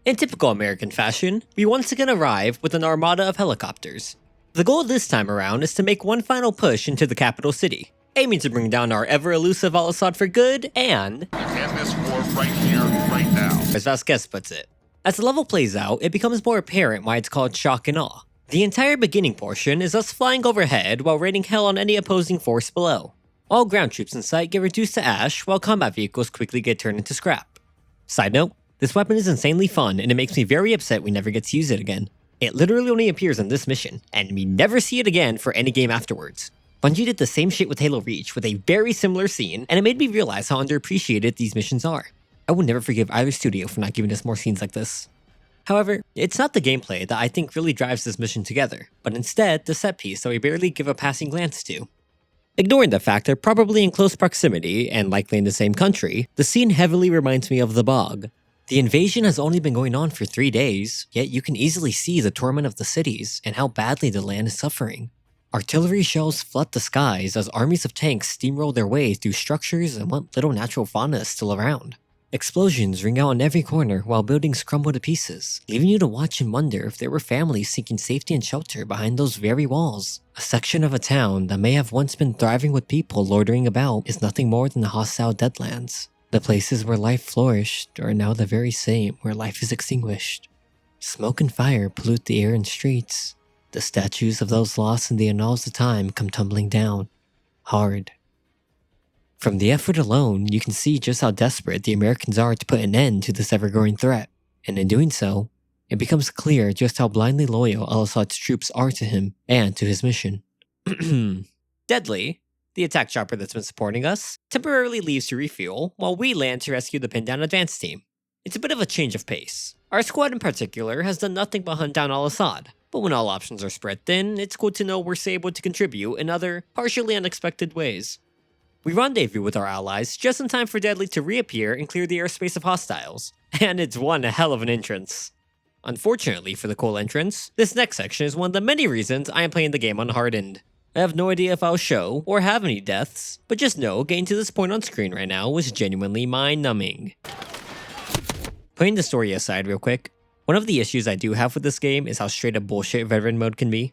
In typical American fashion, we once again arrive with an armada of helicopters. The goal this time around is to make one final push into the capital city, aiming to bring down our ever-elusive Al-Asad for good and End this war right here, right now. as Vasquez puts it. As the level plays out, it becomes more apparent why it's called shock and awe. The entire beginning portion is us flying overhead while raining hell on any opposing force below. All ground troops in sight get reduced to ash while combat vehicles quickly get turned into scrap. Side note, this weapon is insanely fun and it makes me very upset we never get to use it again. It literally only appears on this mission, and we never see it again for any game afterwards. Bungie did the same shit with Halo Reach with a very similar scene, and it made me realize how underappreciated these missions are. I would never forgive either studio for not giving us more scenes like this. However, it's not the gameplay that I think really drives this mission together, but instead the set piece that we barely give a passing glance to. Ignoring the fact they're probably in close proximity, and likely in the same country, the scene heavily reminds me of the Bog. The invasion has only been going on for 3 days, yet you can easily see the torment of the cities and how badly the land is suffering. Artillery shells flood the skies as armies of tanks steamroll their way through structures and what little natural fauna is still around. Explosions ring out on every corner while buildings crumble to pieces, leaving you to watch and wonder if there were families seeking safety and shelter behind those very walls. A section of a town that may have once been thriving with people loitering about is nothing more than the hostile Deadlands. The places where life flourished are now the very same where life is extinguished. Smoke and fire pollute the air and streets. The statues of those lost in the annals of time come tumbling down. Hard. From the effort alone, you can see just how desperate the Americans are to put an end to this ever-growing threat. And in doing so, it becomes clear just how blindly loyal Al-Asad's troops are to him and to his mission. Deadly, the attack chopper that's been supporting us, temporarily leaves to refuel while we land to rescue the pinned-down advance team. It's a bit of a change of pace. Our squad in particular has done nothing but hunt down Al-Asad, but when all options are spread thin, it's cool to know we're able to contribute in other, partially unexpected ways. We rendezvous with our allies just in time for Deadly to reappear and clear the airspace of hostiles, and it's one hell of an entrance. Unfortunately for the cool entrance, this next section is one of the many reasons I am playing the game unhardened. I have no idea if I'll show or have any deaths, but just know getting to this point on screen right now was genuinely mind-numbing. Putting the story aside real quick, one of the issues I do have with this game is how straight up bullshit veteran mode can be.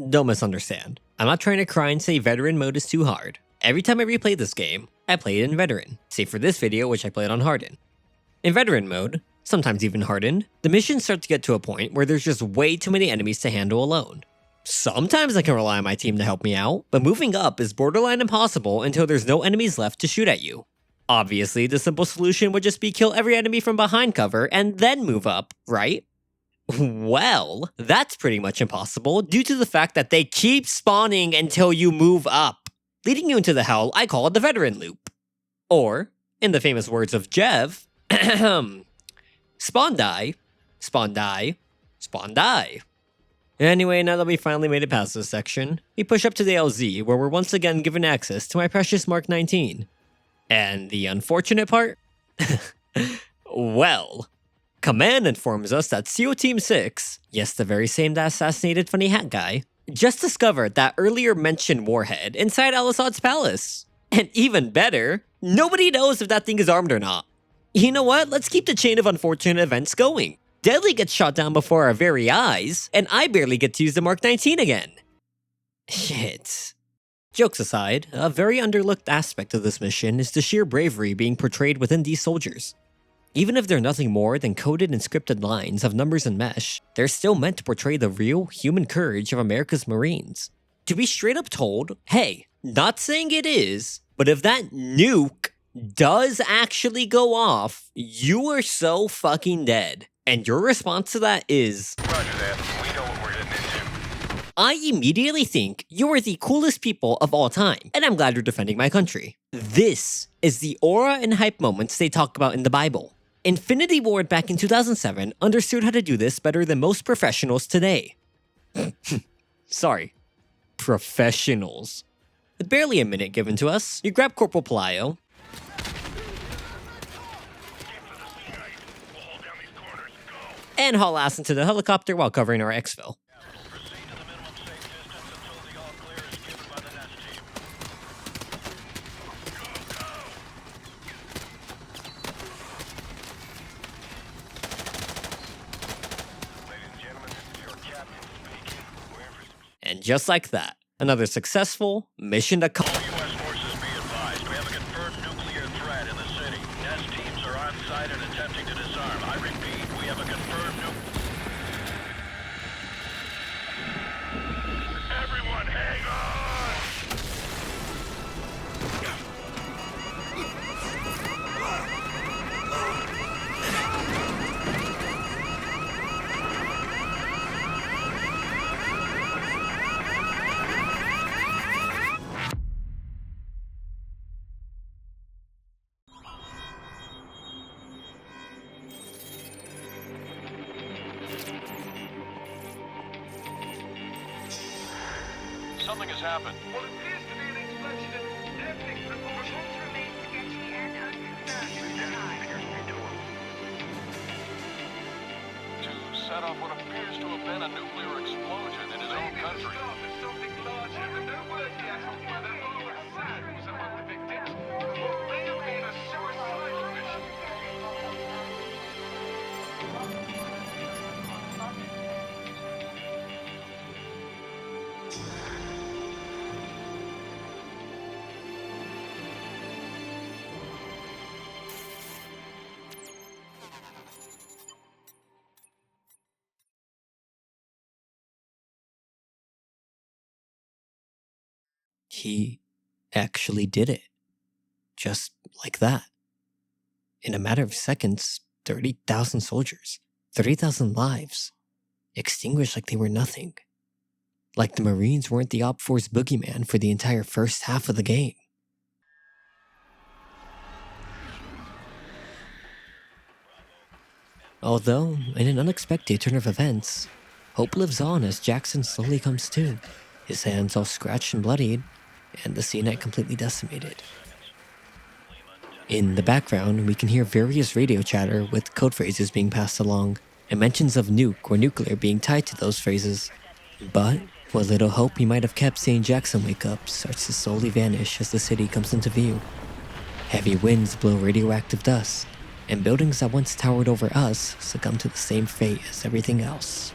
Don't misunderstand. I'm not trying to cry and say veteran mode is too hard. Every time I replay this game, I play it in veteran, save for this video which I played on hardened. In veteran mode, sometimes even hardened, the missions start to get to a point where there's just way too many enemies to handle alone. Sometimes I can rely on my team to help me out, but moving up is borderline impossible until there's no enemies left to shoot at you. Obviously, the simple solution would just be kill every enemy from behind cover and then move up, right? Well, that's pretty much impossible due to the fact that they keep spawning until you move up, leading you into the hell I call the veteran loop. Or, in the famous words of Jev, spawn die, spawn die, spawn die. Anyway, now that we finally made it past this section, we push up to the LZ where we're once again given access to my precious Mark 19. And the unfortunate part? Well, Command informs us that SEAL Team 6, yes the very same that assassinated Funny Hat Guy, just discovered that earlier mentioned warhead inside Al-Asad's palace. And even better, nobody knows if that thing is armed or not. You know what, let's keep the chain of unfortunate events going. Deadly gets shot down before our very eyes, and I barely get to use the Mark 19 again. Shit. Jokes aside, a very underlooked aspect of this mission is the sheer bravery being portrayed within these soldiers. Even if they're nothing more than coded and scripted lines of numbers and mesh, they're still meant to portray the real human courage of America's Marines. To be straight up told, hey, not saying it is, but if that nuke does actually go off, you are so fucking dead. And your response to that is, Roger that. We know what we're getting into. I immediately think you are the coolest people of all time, and I'm glad you're defending my country. This is the aura and hype moments they talk about in the Bible. Infinity Ward back in 2007 understood how to do this better than most professionals today. Sorry. Professionals. With barely a minute given to us, you grab Corporal Pelayo, and haul ass into the helicopter while covering our exfil. And just like that, another successful mission accomplished. U.S. forces be advised. We have a confirmed nuclear threat in the city. NEST teams are on site and attempting to disarm. I repeat, we have a confirmed Something has happened. What appears to be an explosion in epic proportions. Remain sketchy and unconfirmed at the time. To set off what appears to have been a nuclear explosion in his own country. Something larger, but no word yet on whether Al-Asad was among the victims, or may have been a suicidal mission. He actually did it. Just like that. In a matter of seconds, 30,000 soldiers, 30,000 lives, extinguished like they were nothing. Like the Marines weren't the Op 4's boogeyman for the entire first half of the game. Although, in an unexpected turn of events, hope lives on as Jackson slowly comes to, his hands all scratched and bloodied, and the CNET completely decimated. In the background, we can hear various radio chatter with code phrases being passed along, and mentions of nuke or nuclear being tied to those phrases. But what little hope he might have kept seeing Jackson wake up starts to slowly vanish as the city comes into view. Heavy winds blow radioactive dust, and buildings that once towered over us succumb to the same fate as everything else.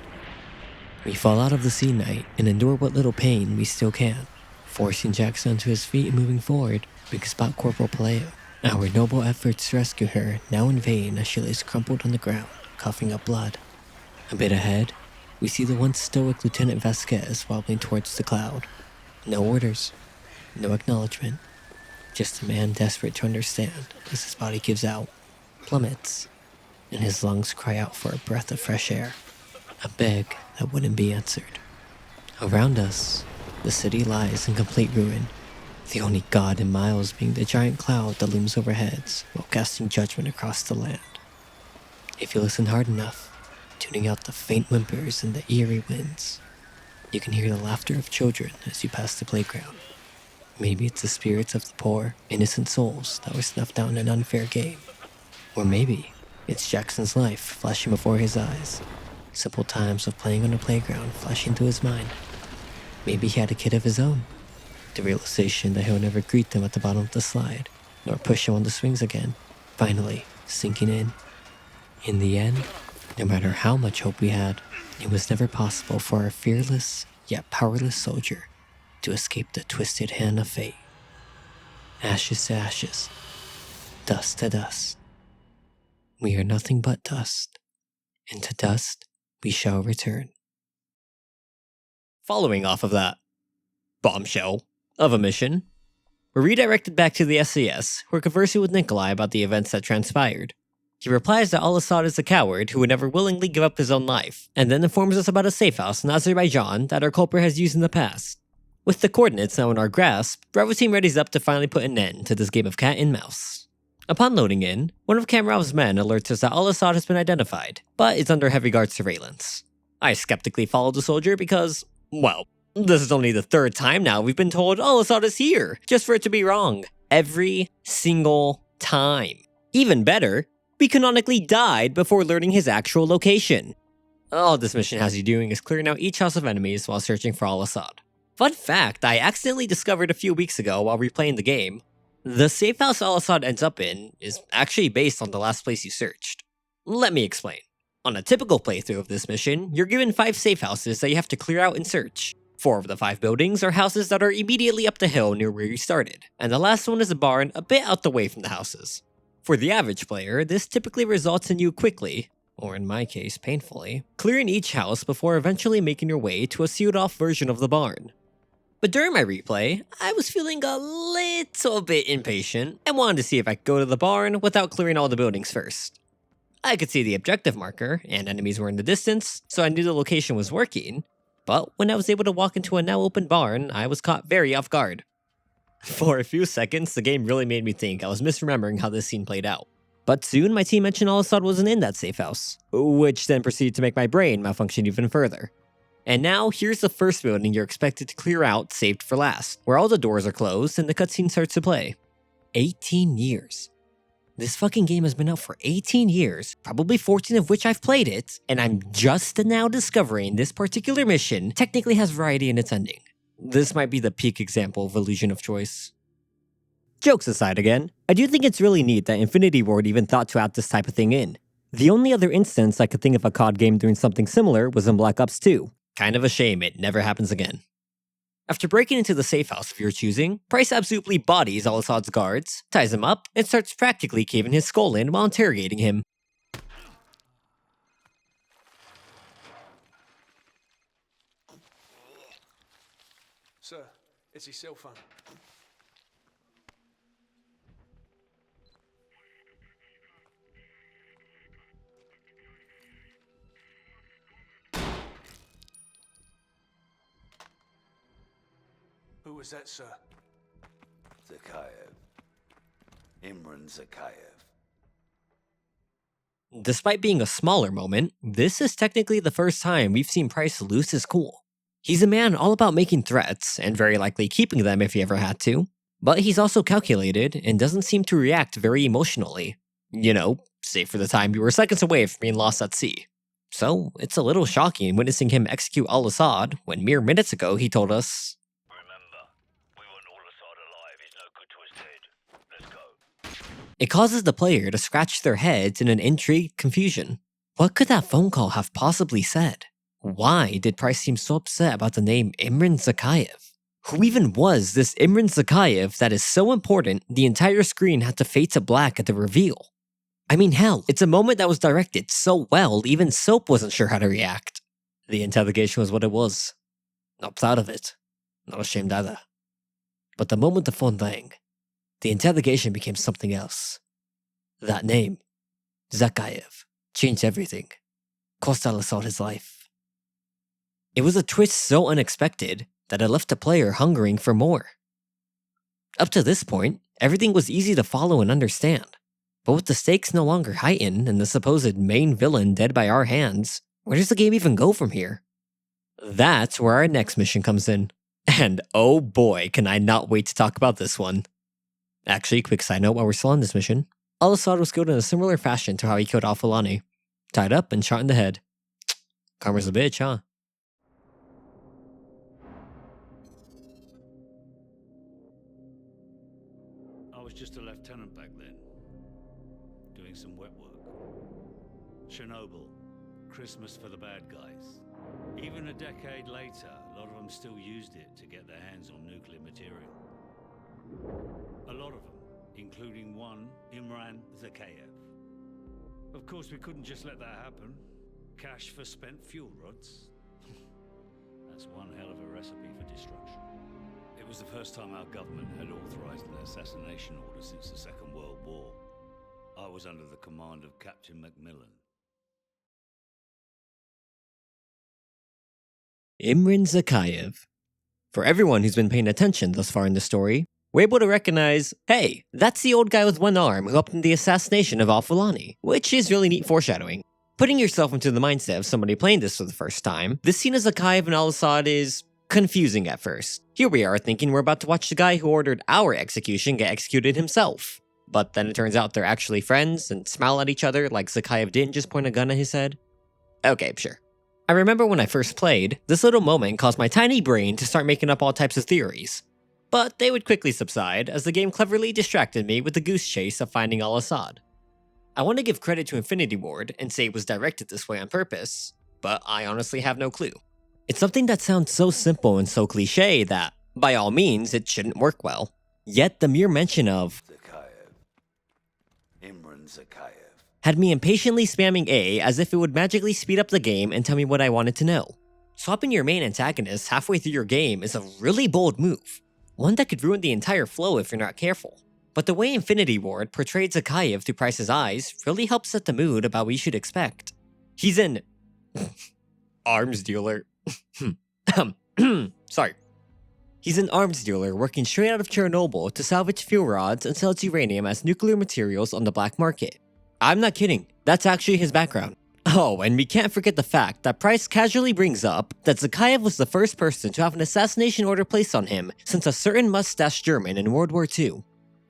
We fall out of the sea night and endure what little pain we still can. Forcing Jackson to his feet and moving forward, we can spot Corporal Paleo. Our noble efforts to rescue her now in vain as she lays crumpled on the ground, coughing up blood. A bit ahead, we see the once stoic Lieutenant Vasquez wobbling towards the cloud. No orders, no acknowledgement, just a man desperate to understand as his body gives out, plummets, and his lungs cry out for a breath of fresh air. A beg that wouldn't be answered. Around us, the city lies in complete ruin, the only god in miles being the giant cloud that looms overhead while casting judgment across the land. If you listen hard enough, tuning out the faint whimpers and the eerie winds, you can hear the laughter of children as you pass the playground. Maybe it's the spirits of the poor, innocent souls that were snuffed out in an unfair game. Or maybe it's Jackson's life flashing before his eyes, simple times of playing on a playground flashing through his mind. Maybe he had a kid of his own, the realization that he'll never greet them at the bottom of the slide, nor push him on the swings again, finally sinking in. In the end, no matter how much hope we had, it was never possible for our fearless, yet powerless soldier to escape the twisted hand of fate. Ashes to ashes, dust to dust. We are nothing but dust, and to dust we shall return. Following off of that bombshell of a mission, we're redirected back to the SAS, who are conversing with Nikolai about the events that transpired. He replies that Al-Asad is a coward who would never willingly give up his own life, and then informs us about a safe house in Azerbaijan that our culprit has used in the past. With the coordinates now in our grasp, Bravo Team readies up to finally put an end to this game of cat and mouse. Upon loading in, one of Kamarov's men alerts us that Al-Asad has been identified, but is under heavy guard surveillance. I skeptically follow the soldier because, well, this is only the third time now we've been told Al-Asad is here, just for it to be wrong. Every single time. Even better, we canonically died before learning his actual location. All this mission has you doing is clearing out each house of enemies while searching for Al-Asad. Fun fact I accidentally discovered a few weeks ago while replaying the game. The safe house Al-Asad ends up in is actually based on the last place you searched. Let me explain. On a typical playthrough of this mission, you're given 5 safe houses that you have to clear out and search. 4 of the 5 buildings are houses that are immediately up the hill near where you started, and the last one is a barn a bit out the way from the houses. For the average player, this typically results in you quickly, or in my case painfully, clearing each house before eventually making your way to a sealed off version of the barn. But during my replay, I was feeling a little bit impatient and wanted to see if I could go to the barn without clearing all the buildings first. I could see the objective marker, and enemies were in the distance, so I knew the location was working, but when I was able to walk into a now open barn, I was caught very off guard. For a few seconds, the game really made me think I was misremembering how this scene played out. But soon my team mentioned Al-Asad wasn't in that safe house, which then proceeded to make my brain malfunction even further. And now, here's the first building you're expected to clear out, saved for last, where all the doors are closed and the cutscene starts to play. 18 years. This fucking game has been out for 18 years, probably 14 of which I've played it, and I'm just now discovering this particular mission technically has variety in its ending. This might be the peak example of illusion of choice. Jokes aside again, I do think it's really neat that Infinity Ward even thought to add this type of thing in. The only other instance I could think of a COD game doing something similar was in Black Ops 2. Kind of a shame it never happens again. After breaking into the safe house of your choosing, Price absolutely bodies Al-Asad's guards, ties him up, and starts practically caving his skull in while interrogating him. Sir, it's his cell phone. Who was that, sir? Zakhaev. Imran Zakhaev. Despite being a smaller moment, this is technically the first time we've seen Price lose his cool. He's a man all about making threats, and very likely keeping them if he ever had to, but he's also calculated and doesn't seem to react very emotionally. You know, save for the time you were seconds away from being lost at sea. So, it's a little shocking witnessing him execute Al-Asad when mere minutes ago he told us, it causes the player to scratch their heads in an intrigued confusion. What could that phone call have possibly said? Why did Price seem so upset about the name Imran Zakhaev? Who even was this Imran Zakhaev that is so important the entire screen had to fade to black at the reveal? I mean, hell, it's a moment that was directed so well even Soap wasn't sure how to react. The interrogation was what it was. Not proud of it. Not ashamed either. But the moment the phone rang, the interrogation became something else. That name, Zakhaev, changed everything. Cost Al-Asad his life. It was a twist so unexpected that it left the player hungering for more. Up to this point, everything was easy to follow and understand. But with the stakes no longer heightened and the supposed main villain dead by our hands, where does the game even go from here? That's where our next mission comes in. And oh boy, can I not wait to talk about this one. Actually, quick side note while we're still on this mission, Al-Asad was killed in a similar fashion to how he killed Al-Fulani. Tied up and shot in the head. Karma's a bitch, huh? I was just a lieutenant back then, doing some wet work. Chernobyl, Christmas for the bad guys. Even a decade later, a lot of them still used it to get their hands on nuclear material. A lot of them, including one, Imran Zakhaev. Of course, we couldn't just let that happen. Cash for spent fuel rods. That's one hell of a recipe for destruction. It was the first time our government had authorized an assassination order since the Second World War. I was under the command of Captain Macmillan. Imran Zakhaev. For everyone who's been paying attention thus far in the story, we're able to recognize, hey, that's the old guy with one arm who helped in the assassination of Al-Fulani, which is really neat foreshadowing. Putting yourself into the mindset of somebody playing this for the first time, this scene of Zakhaev and Al-Asad is confusing at first. Here we are thinking we're about to watch the guy who ordered our execution get executed himself. But then it turns out they're actually friends and smile at each other like Zakhaev didn't just point a gun at his head. Okay, sure. I remember when I first played, this little moment caused my tiny brain to start making up all types of theories. But they would quickly subside as the game cleverly distracted me with the goose chase of finding Al-Asad. I want to give credit to Infinity Ward and say it was directed this way on purpose, but I honestly have no clue. It's something that sounds so simple and so cliche that, by all means, it shouldn't work well. Yet the mere mention of Zakhaev. Imran Zakhaev. had me impatiently spamming A as if it would magically speed up the game and tell me what I wanted to know. Swapping your main antagonist halfway through your game is a really bold move. One that could ruin the entire flow if you're not careful. But the way Infinity Ward portrayed Zakhaev through Price's eyes really helps set the mood about what you should expect. He's an arms dealer. Sorry. He's an arms dealer working straight out of Chernobyl to salvage fuel rods and sell its uranium as nuclear materials on the black market. I'm not kidding, that's actually his background. Oh, and we can't forget the fact that Price casually brings up that Zakhaev was the first person to have an assassination order placed on him since a certain mustache German in World War II.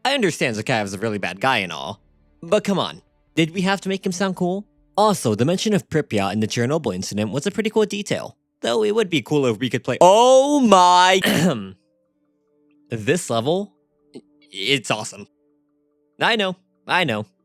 I understand Zakhaev's a really bad guy and all, but come on, did we have to make him sound cool? Also, the mention of Pripyat in the Chernobyl incident was a pretty cool detail, though it would be cool if we could play— Oh my— This level? It's awesome. I know,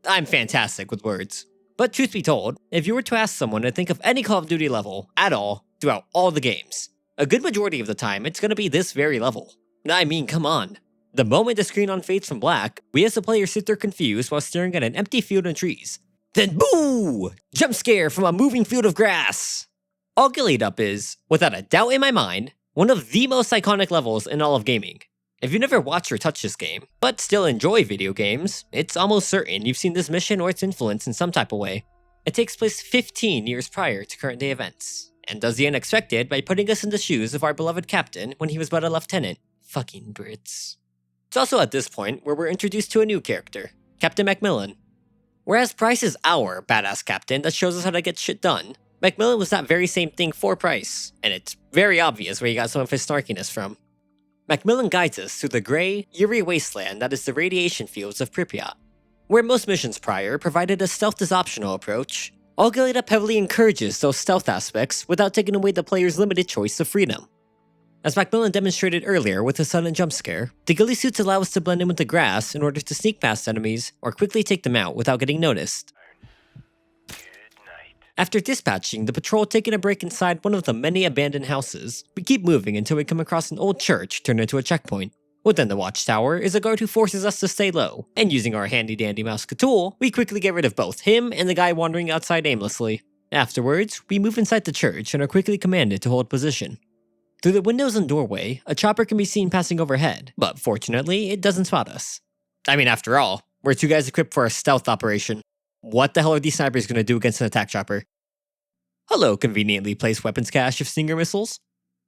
I'm fantastic with words. But truth be told, if you were to ask someone to think of any Call of Duty level at all throughout all the games, a good majority of the time it's gonna be this very level. I mean, come on. The moment the screen on fades from black, we as the player sit there confused while staring at an empty field and trees. Then boo! Jump scare from a moving field of grass! All Ghillied Up is, without a doubt in my mind, one of the most iconic levels in all of gaming. If you never watched or touched this game, but still enjoy video games, it's almost certain you've seen this mission or its influence in some type of way. It takes place 15 years prior to current day events, and does the unexpected by putting us in the shoes of our beloved captain when he was but a lieutenant. Fucking Brits. It's also at this point where we're introduced to a new character, Captain Macmillan. Whereas Price is our badass captain that shows us how to get shit done, Macmillan was that very same thing for Price, and it's very obvious where he got some of his snarkiness from. Macmillan guides us through the grey, eerie wasteland that is the radiation fields of Pripyat. Where most missions prior provided a stealth as optional approach, All Ghillied Up heavily encourages those stealth aspects without taking away the player's limited choice of freedom. As Macmillan demonstrated earlier with his sudden jump scare, the ghillie suits allow us to blend in with the grass in order to sneak past enemies or quickly take them out without getting noticed. After dispatching the patrol taking a break inside one of the many abandoned houses, we keep moving until we come across an old church turned into a checkpoint. Within the watchtower is a guard who forces us to stay low, and using our handy-dandy mouse tool, we quickly get rid of both him and the guy wandering outside aimlessly. Afterwards, we move inside the church and are quickly commanded to hold position. Through the windows and doorway, a chopper can be seen passing overhead, but fortunately, it doesn't spot us. I mean, after all, we're two guys equipped for a stealth operation. What the hell are these snipers gonna do against an attack chopper? Hello, conveniently placed weapons cache of Stinger missiles.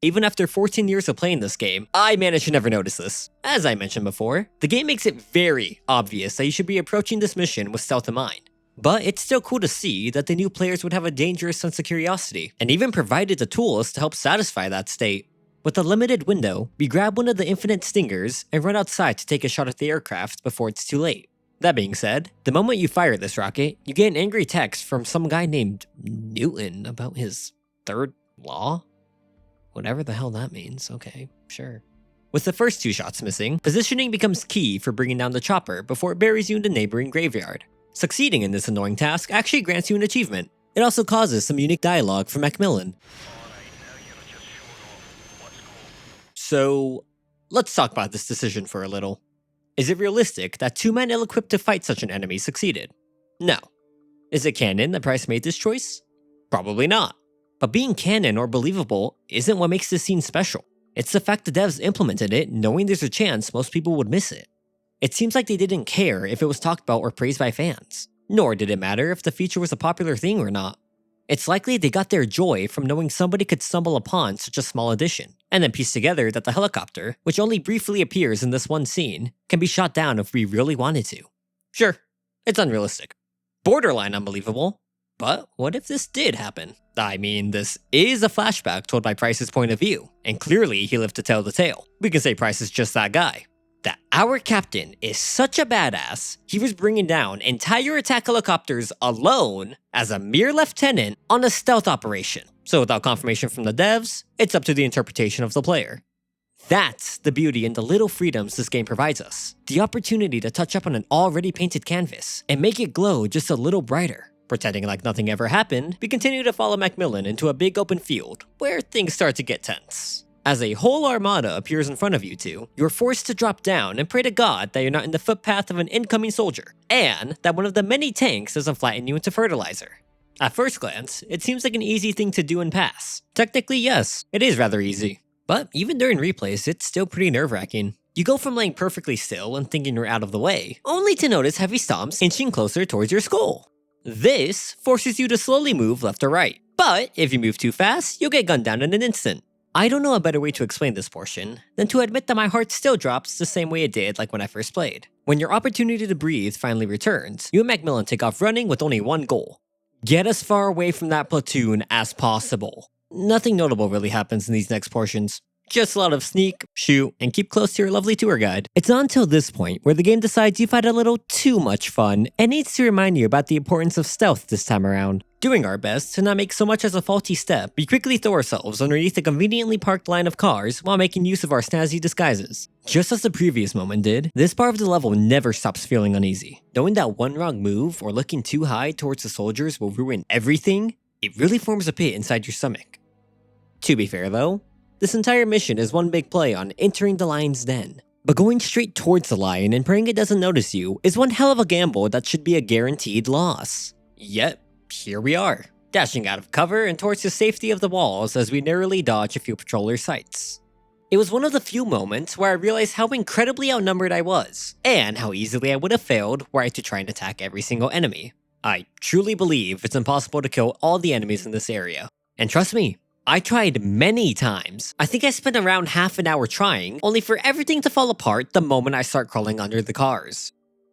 Even after 14 years of playing this game, I managed to never notice this. As I mentioned before, the game makes it very obvious that you should be approaching this mission with stealth in mind. But it's still cool to see that the new players would have a dangerous sense of curiosity, and even provided the tools to help satisfy that state. With a limited window, we grab one of the infinite stingers and run outside to take a shot at the aircraft before it's too late. That being said, the moment you fire this rocket, you get an angry text from some guy named Newton about his third law? Whatever the hell that means, okay, sure. With the first two shots missing, positioning becomes key for bringing down the chopper before it buries you in the neighboring graveyard. Succeeding in this annoying task actually grants you an achievement. It also causes some unique dialogue from Macmillan. So, let's talk about this decision for a little. Is it realistic that two men ill-equipped to fight such an enemy succeeded? No. Is it canon that Price made this choice? Probably not. But being canon or believable isn't what makes this scene special. It's the fact the devs implemented it knowing there's a chance most people would miss it. It seems like they didn't care if it was talked about or praised by fans, nor did it matter if the feature was a popular thing or not. It's likely they got their joy from knowing somebody could stumble upon such a small addition, and then piece together that the helicopter, which only briefly appears in this one scene, can be shot down if we really wanted to. Sure, it's unrealistic. Borderline unbelievable, but what if this did happen? I mean, this is a flashback told by Price's point of view, and clearly he lived to tell the tale. We can say Price is just that guy. That our captain is such a badass, he was bringing down entire attack helicopters alone as a mere lieutenant on a stealth operation. So without confirmation from the devs, it's up to the interpretation of the player. That's the beauty and the little freedoms this game provides us. The opportunity to touch up on an already painted canvas and make it glow just a little brighter. Pretending like nothing ever happened, we continue to follow Macmillan into a big open field, where things start to get tense. As a whole armada appears in front of you two, you're forced to drop down and pray to God that you're not in the footpath of an incoming soldier, and that one of the many tanks doesn't flatten you into fertilizer. At first glance, it seems like an easy thing to do and pass. Technically, yes, it is rather easy. But even during replays, it's still pretty nerve-wracking. You go from laying perfectly still and thinking you're out of the way, only to notice heavy stomps inching closer towards your skull. This forces you to slowly move left or right, but if you move too fast, you'll get gunned down in an instant. I don't know a better way to explain this portion than to admit that my heart still drops the same way it did like when I first played. When your opportunity to breathe finally returns, you and Macmillan take off running with only one goal: Get as far away from that platoon as possible. Nothing notable really happens in these next portions. Just a lot of sneak, shoot, and keep close to your lovely tour guide. It's not until this point where the game decides you've had a little too much fun and needs to remind you about the importance of stealth this time around. Doing our best to not make so much as a faulty step, we quickly throw ourselves underneath a conveniently parked line of cars while making use of our snazzy disguises. Just as the previous moment did, this part of the level never stops feeling uneasy. Knowing that one wrong move or looking too high towards the soldiers will ruin everything, it really forms a pit inside your stomach. To be fair though, this entire mission is one big play on entering the lion's den. But going straight towards the lion and praying it doesn't notice you is one hell of a gamble that should be a guaranteed loss. Yet, here we are, dashing out of cover and towards the safety of the walls as we narrowly dodge a few patroller sights. It was one of the few moments where I realized how incredibly outnumbered I was, and how easily I would have failed were I to try and attack every single enemy. I truly believe it's impossible to kill all the enemies in this area. And trust me, I tried many times. I think I spent around half an hour trying, only for everything to fall apart the moment I start crawling under the cars.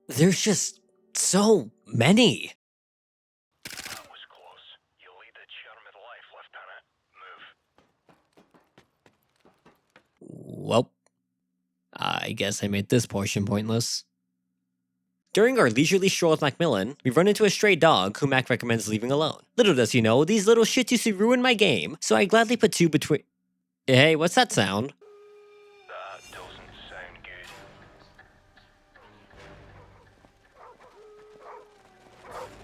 There's just so many. That was close. You lead the Chernobyl life, Lieutenant. Move. Well, I guess I made this portion pointless. During our leisurely stroll with Macmillan, we run into a stray dog who Mac recommends leaving alone. Little does he know, these little shits used to ruin my game, so I gladly put two between— Hey, what's that sound? That doesn't sound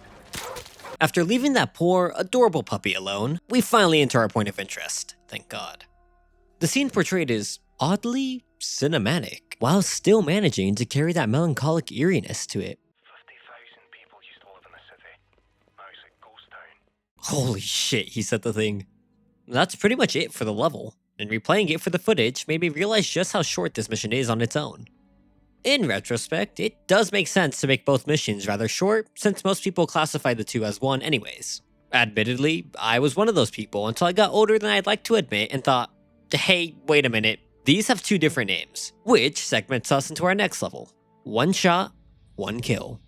good. After leaving that poor, adorable puppy alone, we finally enter our point of interest, thank God. The scene portrayed is oddly cinematic, while still managing to carry that melancholic eeriness to it. 50,000 people used to live in the city. Now it's a ghost town. Holy shit, he said the thing. That's pretty much it for the level, and replaying it for the footage made me realize just how short this mission is on its own. In retrospect, it does make sense to make both missions rather short, since most people classify the two as one anyways. Admittedly, I was one of those people until I got older than I'd like to admit and thought, hey, wait a minute, these have two different names, which segments us into our next level. One shot, one kill.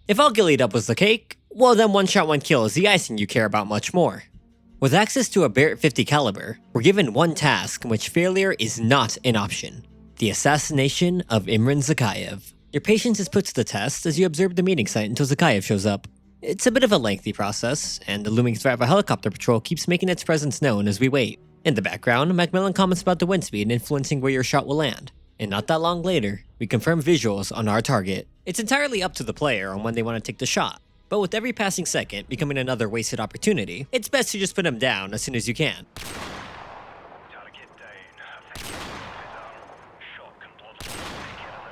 If all ghillied up was the cake, well then one shot, one kill is the icing you care about much more. With access to a Barrett 50 caliber, we're given one task in which failure is not an option. The assassination of Imran Zakhaev. Your patience is put to the test as you observe the meeting site until Zakhaev shows up. It's a bit of a lengthy process, and the looming threat of a helicopter patrol keeps making its presence known as we wait. In the background, Macmillan comments about the wind speed influencing where your shot will land. And not that long later, we confirm visuals on our target. It's entirely up to the player on when they want to take the shot, but with every passing second becoming another wasted opportunity, it's best to just put him down as soon as you can. Target down. I think his shot can blood take care of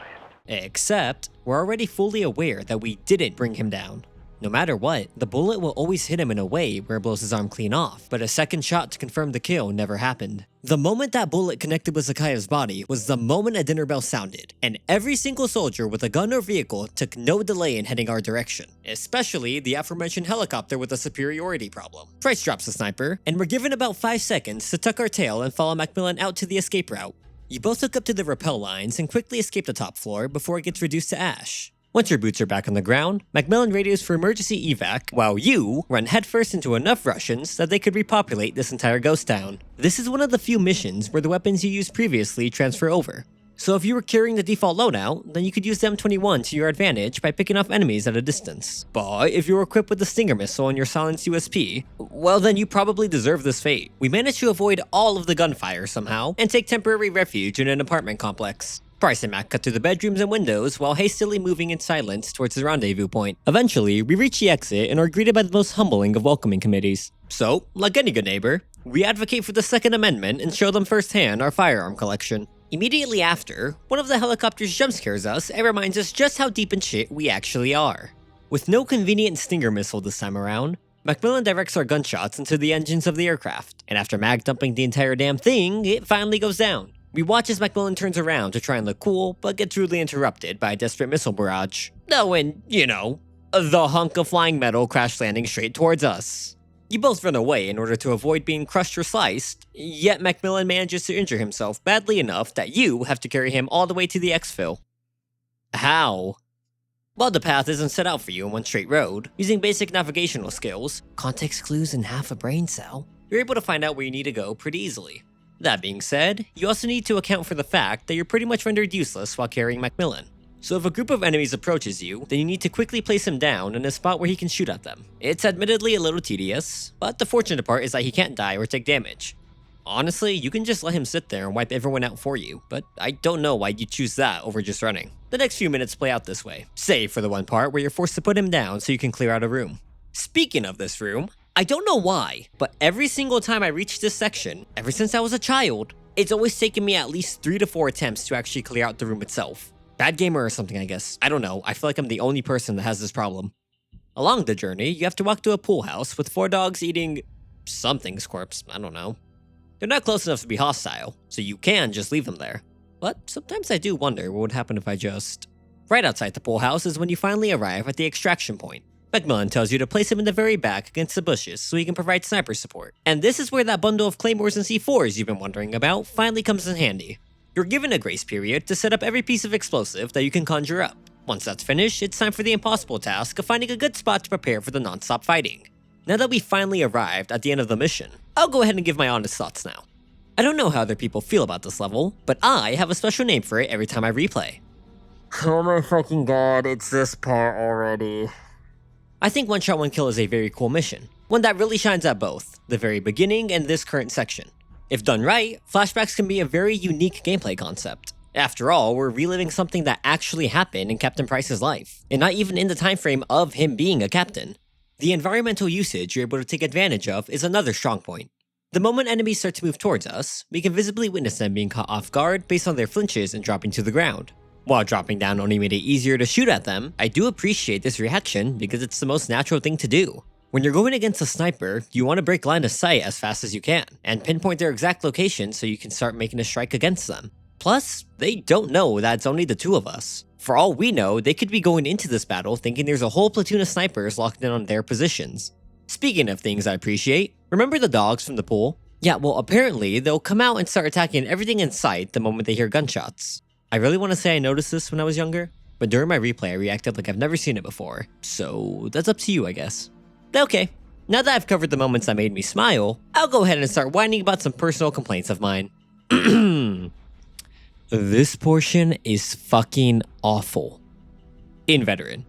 the rest. Except, we're already fully aware that we didn't bring him down. No matter what, the bullet will always hit him in a way where it blows his arm clean off, but a second shot to confirm the kill never happened. The moment that bullet connected with Zakhaev's body was the moment a dinner bell sounded, and every single soldier with a gun or vehicle took no delay in heading our direction, especially the aforementioned helicopter with a superiority problem. Price drops the sniper, and we're given about 5 seconds to tuck our tail and follow Macmillan out to the escape route. You both hook up to the rappel lines and quickly escape the top floor before it gets reduced to ash. Once your boots are back on the ground, Macmillan radios for emergency evac, while you run headfirst into enough Russians that they could repopulate this entire ghost town. This is one of the few missions where the weapons you used previously transfer over. So if you were carrying the default loadout, then you could use the M21 to your advantage by picking off enemies at a distance. But if you were equipped with the Stinger missile and your silenced USP, well then you probably deserve this fate. We managed to avoid all of the gunfire somehow, and take temporary refuge in an apartment complex. Price and Mac cut through the bedrooms and windows while hastily moving in silence towards the rendezvous point. Eventually, we reach the exit and are greeted by the most humbling of welcoming committees. So, like any good neighbor, we advocate for the Second Amendment and show them firsthand our firearm collection. Immediately after, one of the helicopters jump scares us and reminds us just how deep in shit we actually are. With no convenient Stinger missile this time around, Macmillan directs our gunshots into the engines of the aircraft, and after mag dumping the entire damn thing, it finally goes down. We watch as Macmillan turns around to try and look cool, but gets rudely interrupted by a desperate missile barrage. Oh, and, you know, the hunk of flying metal crash landing straight towards us. You both run away in order to avoid being crushed or sliced, yet Macmillan manages to injure himself badly enough that you have to carry him all the way to the exfil. How? While the path isn't set out for you in one straight road, using basic navigational skills, context clues, and half a brain cell, you're able to find out where you need to go pretty easily. That being said, you also need to account for the fact that you're pretty much rendered useless while carrying Macmillan. So if a group of enemies approaches you, then you need to quickly place him down in a spot where he can shoot at them. It's admittedly a little tedious, but the fortunate part is that he can't die or take damage. Honestly, you can just let him sit there and wipe everyone out for you, but I don't know why you'd choose that over just running. The next few minutes play out this way, save for the one part where you're forced to put him down so you can clear out a room. Speaking of this room, I don't know why, but every single time I reach this section, ever since I was a child, it's always taken me at least 3 to 4 attempts to actually clear out the room itself. Bad gamer or something, I guess. I don't know, I feel like I'm the only person that has this problem. Along the journey, you have to walk to a pool house with 4 dogs eating something's corpse, I don't know. They're not close enough to be hostile, so you can just leave them there. But sometimes I do wonder what would happen if I just... Right outside the pool house is when you finally arrive at the extraction point. Macmillan tells you to place him in the very back against the bushes so he can provide sniper support. And this is where that bundle of claymores and C4s you've been wondering about finally comes in handy. You're given a grace period to set up every piece of explosive that you can conjure up. Once that's finished, it's time for the impossible task of finding a good spot to prepare for the non-stop fighting. Now that we've finally arrived at the end of the mission, I'll go ahead and give my honest thoughts now. I don't know how other people feel about this level, but I have a special name for it every time I replay. Oh my fucking god, it's this part already. I think One Shot One Kill is a very cool mission, one that really shines at both the very beginning and this current section. If done right, flashbacks can be a very unique gameplay concept. After all, we're reliving something that actually happened in Captain Price's life, and not even in the time frame of him being a captain. The environmental usage you're able to take advantage of is another strong point. The moment enemies start to move towards us, we can visibly witness them being caught off guard based on their flinches and dropping to the ground. While dropping down only made it easier to shoot at them, I do appreciate this reaction because it's the most natural thing to do. When you're going against a sniper, you want to break line of sight as fast as you can, and pinpoint their exact location so you can start making a strike against them. Plus, they don't know that it's only the 2 of us. For all we know, they could be going into this battle thinking there's a whole platoon of snipers locked in on their positions. Speaking of things I appreciate, remember the dogs from the pool? Yeah, well apparently they'll come out and start attacking everything in sight the moment they hear gunshots. I really want to say I noticed this when I was younger, but during my replay I reacted like I've never seen it before, so that's up to you I guess. Okay, now that I've covered the moments that made me smile, I'll go ahead and start whining about some personal complaints of mine. This portion is fucking awful. In Veteran.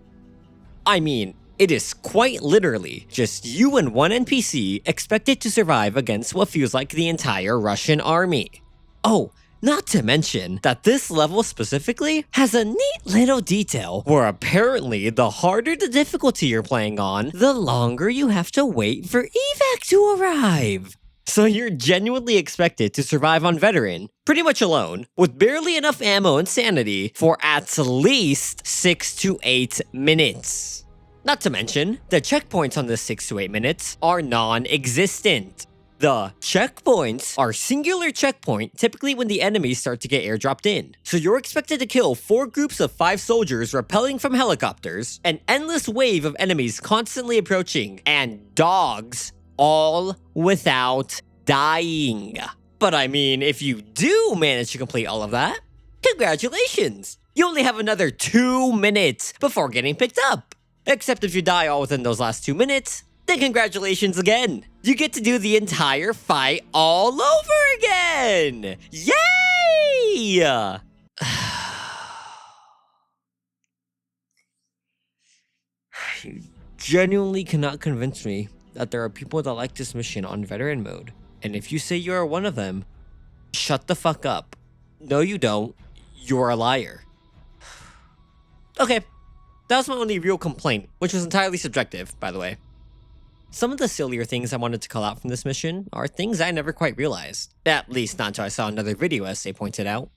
I mean, it is quite literally just you and one NPC expected to survive against what feels like the entire Russian army. Oh, not to mention that this level specifically has a neat little detail where apparently the harder the difficulty you're playing on, the longer you have to wait for evac to arrive. So you're genuinely expected to survive on Veteran, pretty much alone, with barely enough ammo and sanity for at least 6 to 8 minutes. Not to mention, the checkpoints on this 6 to 8 minutes are non-existent. The checkpoints are singular checkpoint typically when the enemies start to get airdropped in. So you're expected to kill 4 groups of 5 soldiers rappelling from helicopters, an endless wave of enemies constantly approaching, and dogs, all without dying. But I mean, if you do manage to complete all of that, congratulations! You only have another 2 minutes before getting picked up. Except if you die all within those last 2 minutes, then congratulations again! You get to do the entire fight all over again! Yay! You genuinely cannot convince me that there are people that like this mission on Veteran mode. And if you say you are one of them, shut the fuck up. No, you don't. You're a liar. Okay, that was my only real complaint, which was entirely subjective, by the way. Some of the sillier things I wanted to call out from this mission are things I never quite realized. At least not until I saw another video essay pointed out.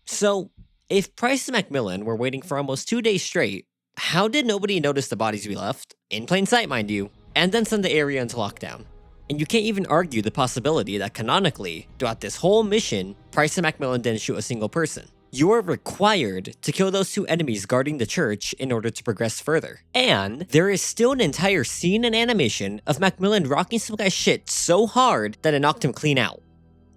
So, if Price and Macmillan were waiting for almost 2 days straight, how did nobody notice the bodies we left? In plain sight, mind you. And then send the area into lockdown. And you can't even argue the possibility that canonically, throughout this whole mission, Price and Macmillan didn't shoot a single person. You are required to kill those 2 enemies guarding the church in order to progress further. And there is still an entire scene and animation of Macmillan rocking some guy's shit so hard that it knocked him clean out.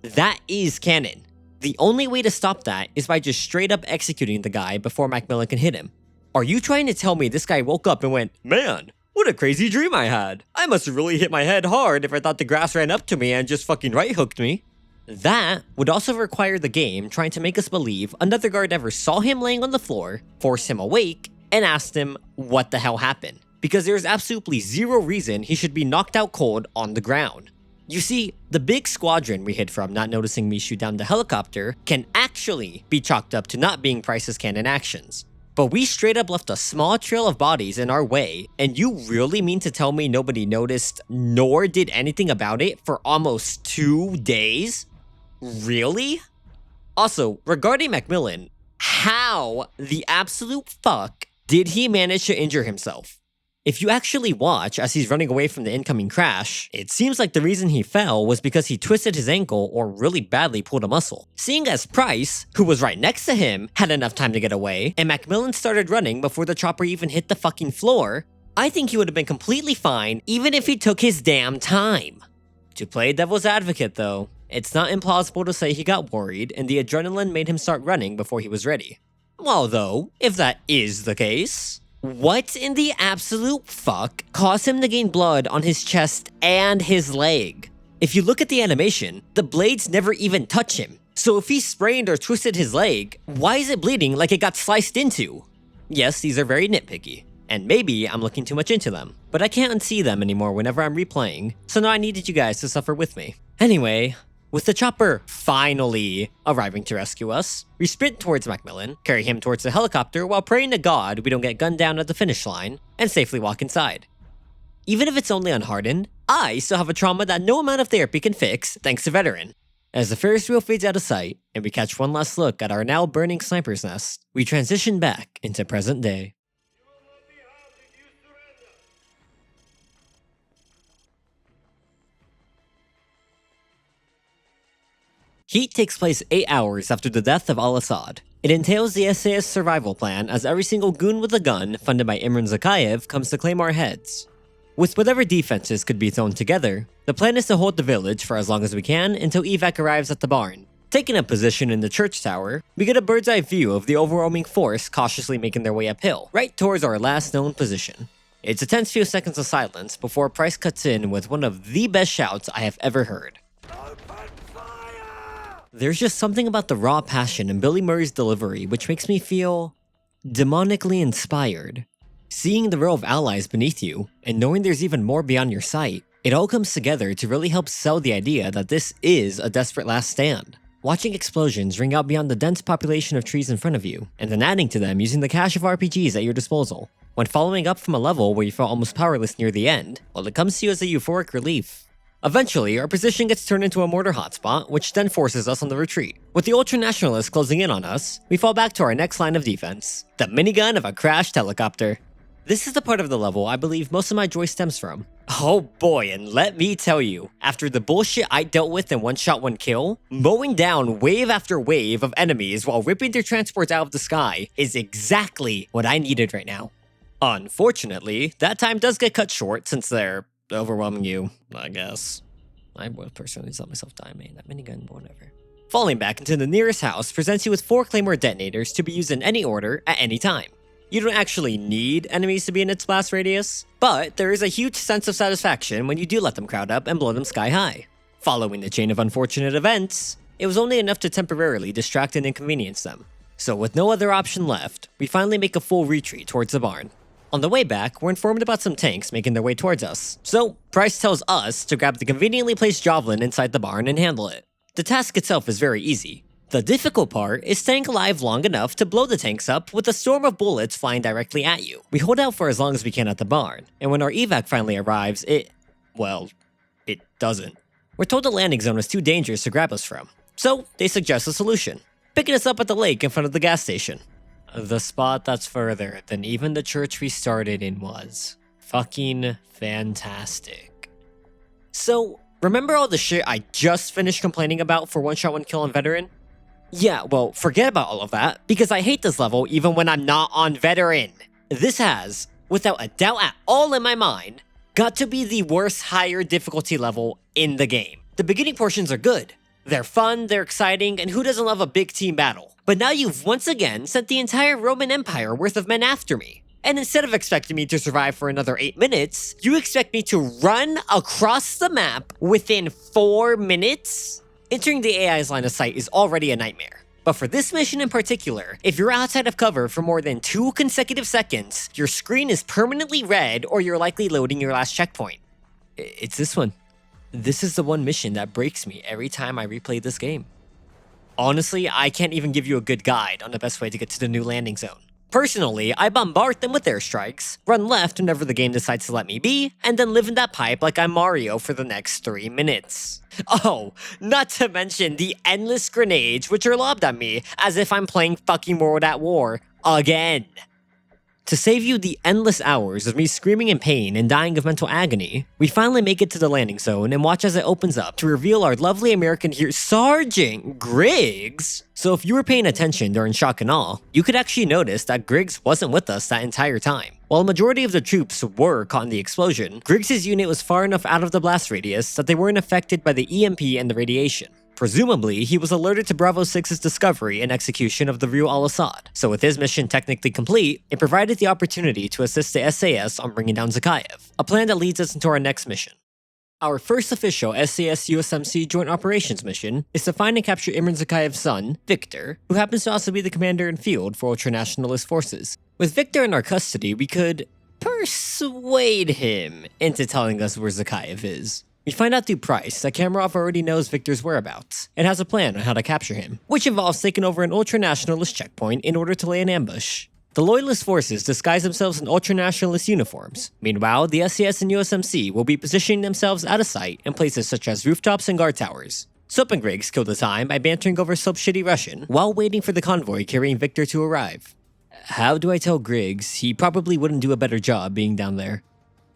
That is canon. The only way to stop that is by just straight up executing the guy before Macmillan can hit him. Are you trying to tell me this guy woke up and went, man, what a crazy dream I had. I must have really hit my head hard if I thought the grass ran up to me and just fucking right hooked me. That would also require the game trying to make us believe another guard ever saw him laying on the floor, forced him awake, and asked him what the hell happened. Because there's absolutely zero reason he should be knocked out cold on the ground. You see, the big squadron we hid from not noticing me shoot down the helicopter can actually be chalked up to not being Price's canon actions. But we straight up left a small trail of bodies in our way, and you really mean to tell me nobody noticed nor did anything about it for almost 2 days? Really? Also, regarding Macmillan, how the absolute fuck did he manage to injure himself? If you actually watch as he's running away from the incoming crash, it seems like the reason he fell was because he twisted his ankle or really badly pulled a muscle. Seeing as Price, who was right next to him, had enough time to get away, and Macmillan started running before the chopper even hit the fucking floor, I think he would have been completely fine even if he took his damn time. To play devil's advocate though, it's not implausible to say he got worried and the adrenaline made him start running before he was ready. Well though, if that is the case, what in the absolute fuck caused him to gain blood on his chest and his leg? If you look at the animation, the blades never even touch him. So if he sprained or twisted his leg, why is it bleeding like it got sliced into? Yes, these are very nitpicky, and maybe I'm looking too much into them, but I can't unsee them anymore whenever I'm replaying, so now I needed you guys to suffer with me. Anyway, with the chopper finally arriving to rescue us, we sprint towards Macmillan, carry him towards the helicopter while praying to God we don't get gunned down at the finish line, and safely walk inside. Even if it's only unhardened, I still have a trauma that no amount of therapy can fix thanks to Veteran. As the Ferris wheel fades out of sight, and we catch one last look at our now burning sniper's nest, we transition back into present day. Heat takes place 8 hours after the death of Al-Asad. It entails the SAS survival plan as every single goon with a gun, funded by Imran Zakhaev, comes to claim our heads. With whatever defenses could be thrown together, the plan is to hold the village for as long as we can until evac arrives at the barn. Taking a position in the church tower, we get a bird's eye view of the overwhelming force cautiously making their way uphill, right towards our last known position. It's a tense few seconds of silence before Price cuts in with one of the best shouts I have ever heard. There's just something about the raw passion in Billy Murray's delivery which makes me feel demonically inspired. Seeing the row of allies beneath you, and knowing there's even more beyond your sight, it all comes together to really help sell the idea that this is a desperate last stand. Watching explosions ring out beyond the dense population of trees in front of you, and then adding to them using the cache of RPGs at your disposal. When following up from a level where you felt almost powerless near the end, well, it comes to you as a euphoric relief. Eventually, our position gets turned into a mortar hotspot, which then forces us on the retreat. With the ultra-nationalists closing in on us, we fall back to our next line of defense, the minigun of a crashed helicopter. This is the part of the level I believe most of my joy stems from. Oh boy, and let me tell you, after the bullshit I dealt with in One Shot One Kill, mowing down wave after wave of enemies while ripping their transports out of the sky is exactly what I needed right now. Unfortunately, that time does get cut short since they're overwhelming you, I guess. I would personally let myself die, man. That minigun, whatever. Falling back into the nearest house presents you with 4 claymore detonators to be used in any order at any time. You don't actually need enemies to be in its blast radius, but there is a huge sense of satisfaction when you do let them crowd up and blow them sky high. Following the chain of unfortunate events, it was only enough to temporarily distract and inconvenience them. So with no other option left, we finally make a full retreat towards the barn. On the way back, we're informed about some tanks making their way towards us, so Price tells us to grab the conveniently placed javelin inside the barn and handle it. The task itself is very easy. The difficult part is staying alive long enough to blow the tanks up with a storm of bullets flying directly at you. We hold out for as long as we can at the barn, and when our evac finally arrives, it doesn't. We're told the landing zone is too dangerous to grab us from, so they suggest a solution, picking us up at the lake in front of the gas station. The spot that's further than even the church we started in was. Fucking fantastic. So, remember all the shit I just finished complaining about for One Shot One Kill on Veteran? Yeah, well, forget about all of that, because I hate this level even when I'm not on Veteran. This has, without a doubt at all in my mind, got to be the worst higher difficulty level in the game. The beginning portions are good. They're fun, they're exciting, and who doesn't love a big team battle? But now you've once again sent the entire Roman Empire worth of men after me. And instead of expecting me to survive for another 8 minutes, you expect me to run across the map within 4 minutes? Entering the AI's line of sight is already a nightmare. But for this mission in particular, if you're outside of cover for more than 2 consecutive seconds, your screen is permanently red or you're likely loading your last checkpoint. It's this one. This is the one mission that breaks me every time I replay this game. Honestly, I can't even give you a good guide on the best way to get to the new landing zone. Personally, I bombard them with airstrikes, run left whenever the game decides to let me be, and then live in that pipe like I'm Mario for the next 3 minutes. Oh, not to mention the endless grenades which are lobbed at me as if I'm playing fucking World at War again. To save you the endless hours of me screaming in pain and dying of mental agony, we finally make it to the landing zone and watch as it opens up to reveal our lovely American hero, Sergeant Griggs. So if you were paying attention during shock and awe, you could actually notice that Griggs wasn't with us that entire time. While a majority of the troops were caught in the explosion, Griggs' unit was far enough out of the blast radius that they weren't affected by the EMP and the radiation. Presumably, he was alerted to Bravo 6's discovery and execution of the real Al-Asad, so with his mission technically complete, it provided the opportunity to assist the SAS on bringing down Zakhaev, a plan that leads us into our next mission. Our first official SAS USMC Joint Operations mission is to find and capture Imran Zakhaev's son, Victor, who happens to also be the commander in field for ultranationalist forces. With Victor in our custody, we could persuade him into telling us where Zakhaev is. We find out through Price that Kamarov already knows Victor's whereabouts and has a plan on how to capture him, which involves taking over an ultranationalist checkpoint in order to lay an ambush. The loyalist forces disguise themselves in ultranationalist uniforms. Meanwhile, the SAS and USMC will be positioning themselves out of sight in places such as rooftops and guard towers. Soap and Griggs kill the time by bantering over Soap's shitty Russian while waiting for the convoy carrying Victor to arrive. How do I tell Griggs he probably wouldn't do a better job being down there?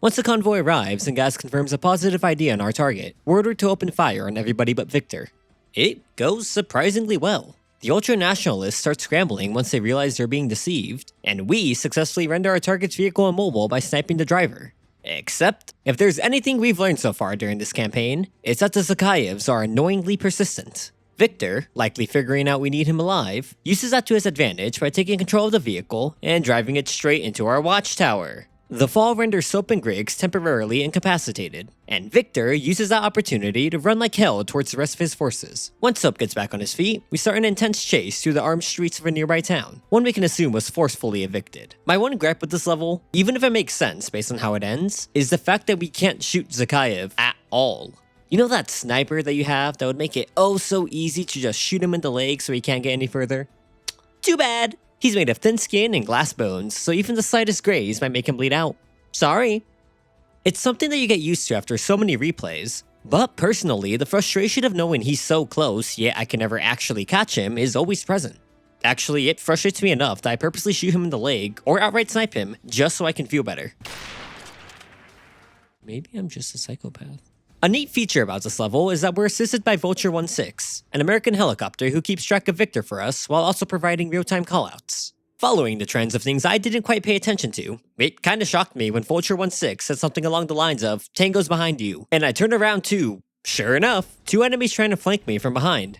Once the convoy arrives and Gaz confirms a positive ID on our target, we're ordered to open fire on everybody but Victor. It goes surprisingly well. The ultranationalists start scrambling once they realize they're being deceived, and we successfully render our target's vehicle immobile by sniping the driver. Except, if there's anything we've learned so far during this campaign, it's that the Zakhaevs are annoyingly persistent. Victor, likely figuring out we need him alive, uses that to his advantage by taking control of the vehicle and driving it straight into our watchtower. The fall renders Soap and Griggs temporarily incapacitated, and Victor uses that opportunity to run like hell towards the rest of his forces. Once Soap gets back on his feet, we start an intense chase through the armed streets of a nearby town, one we can assume was forcefully evicted. My one gripe with this level, even if it makes sense based on how it ends, is the fact that we can't shoot Zakhaev at all. You know that sniper that you have that would make it oh so easy to just shoot him in the leg so he can't get any further? Too bad! He's made of thin skin and glass bones, so even the slightest graze might make him bleed out. Sorry. It's something that you get used to after so many replays, but personally, the frustration of knowing he's so close, yet I can never actually catch him, is always present. Actually, it frustrates me enough that I purposely shoot him in the leg, or outright snipe him, just so I can feel better. Maybe I'm just a psychopath. A neat feature about this level is that we're assisted by Vulture 16, an American helicopter who keeps track of Victor for us while also providing real-time callouts. Following the trends of things I didn't quite pay attention to, it kinda shocked me when Vulture 16 said something along the lines of, "Tango's behind you," and I turned around to, sure enough, 2 enemies trying to flank me from behind.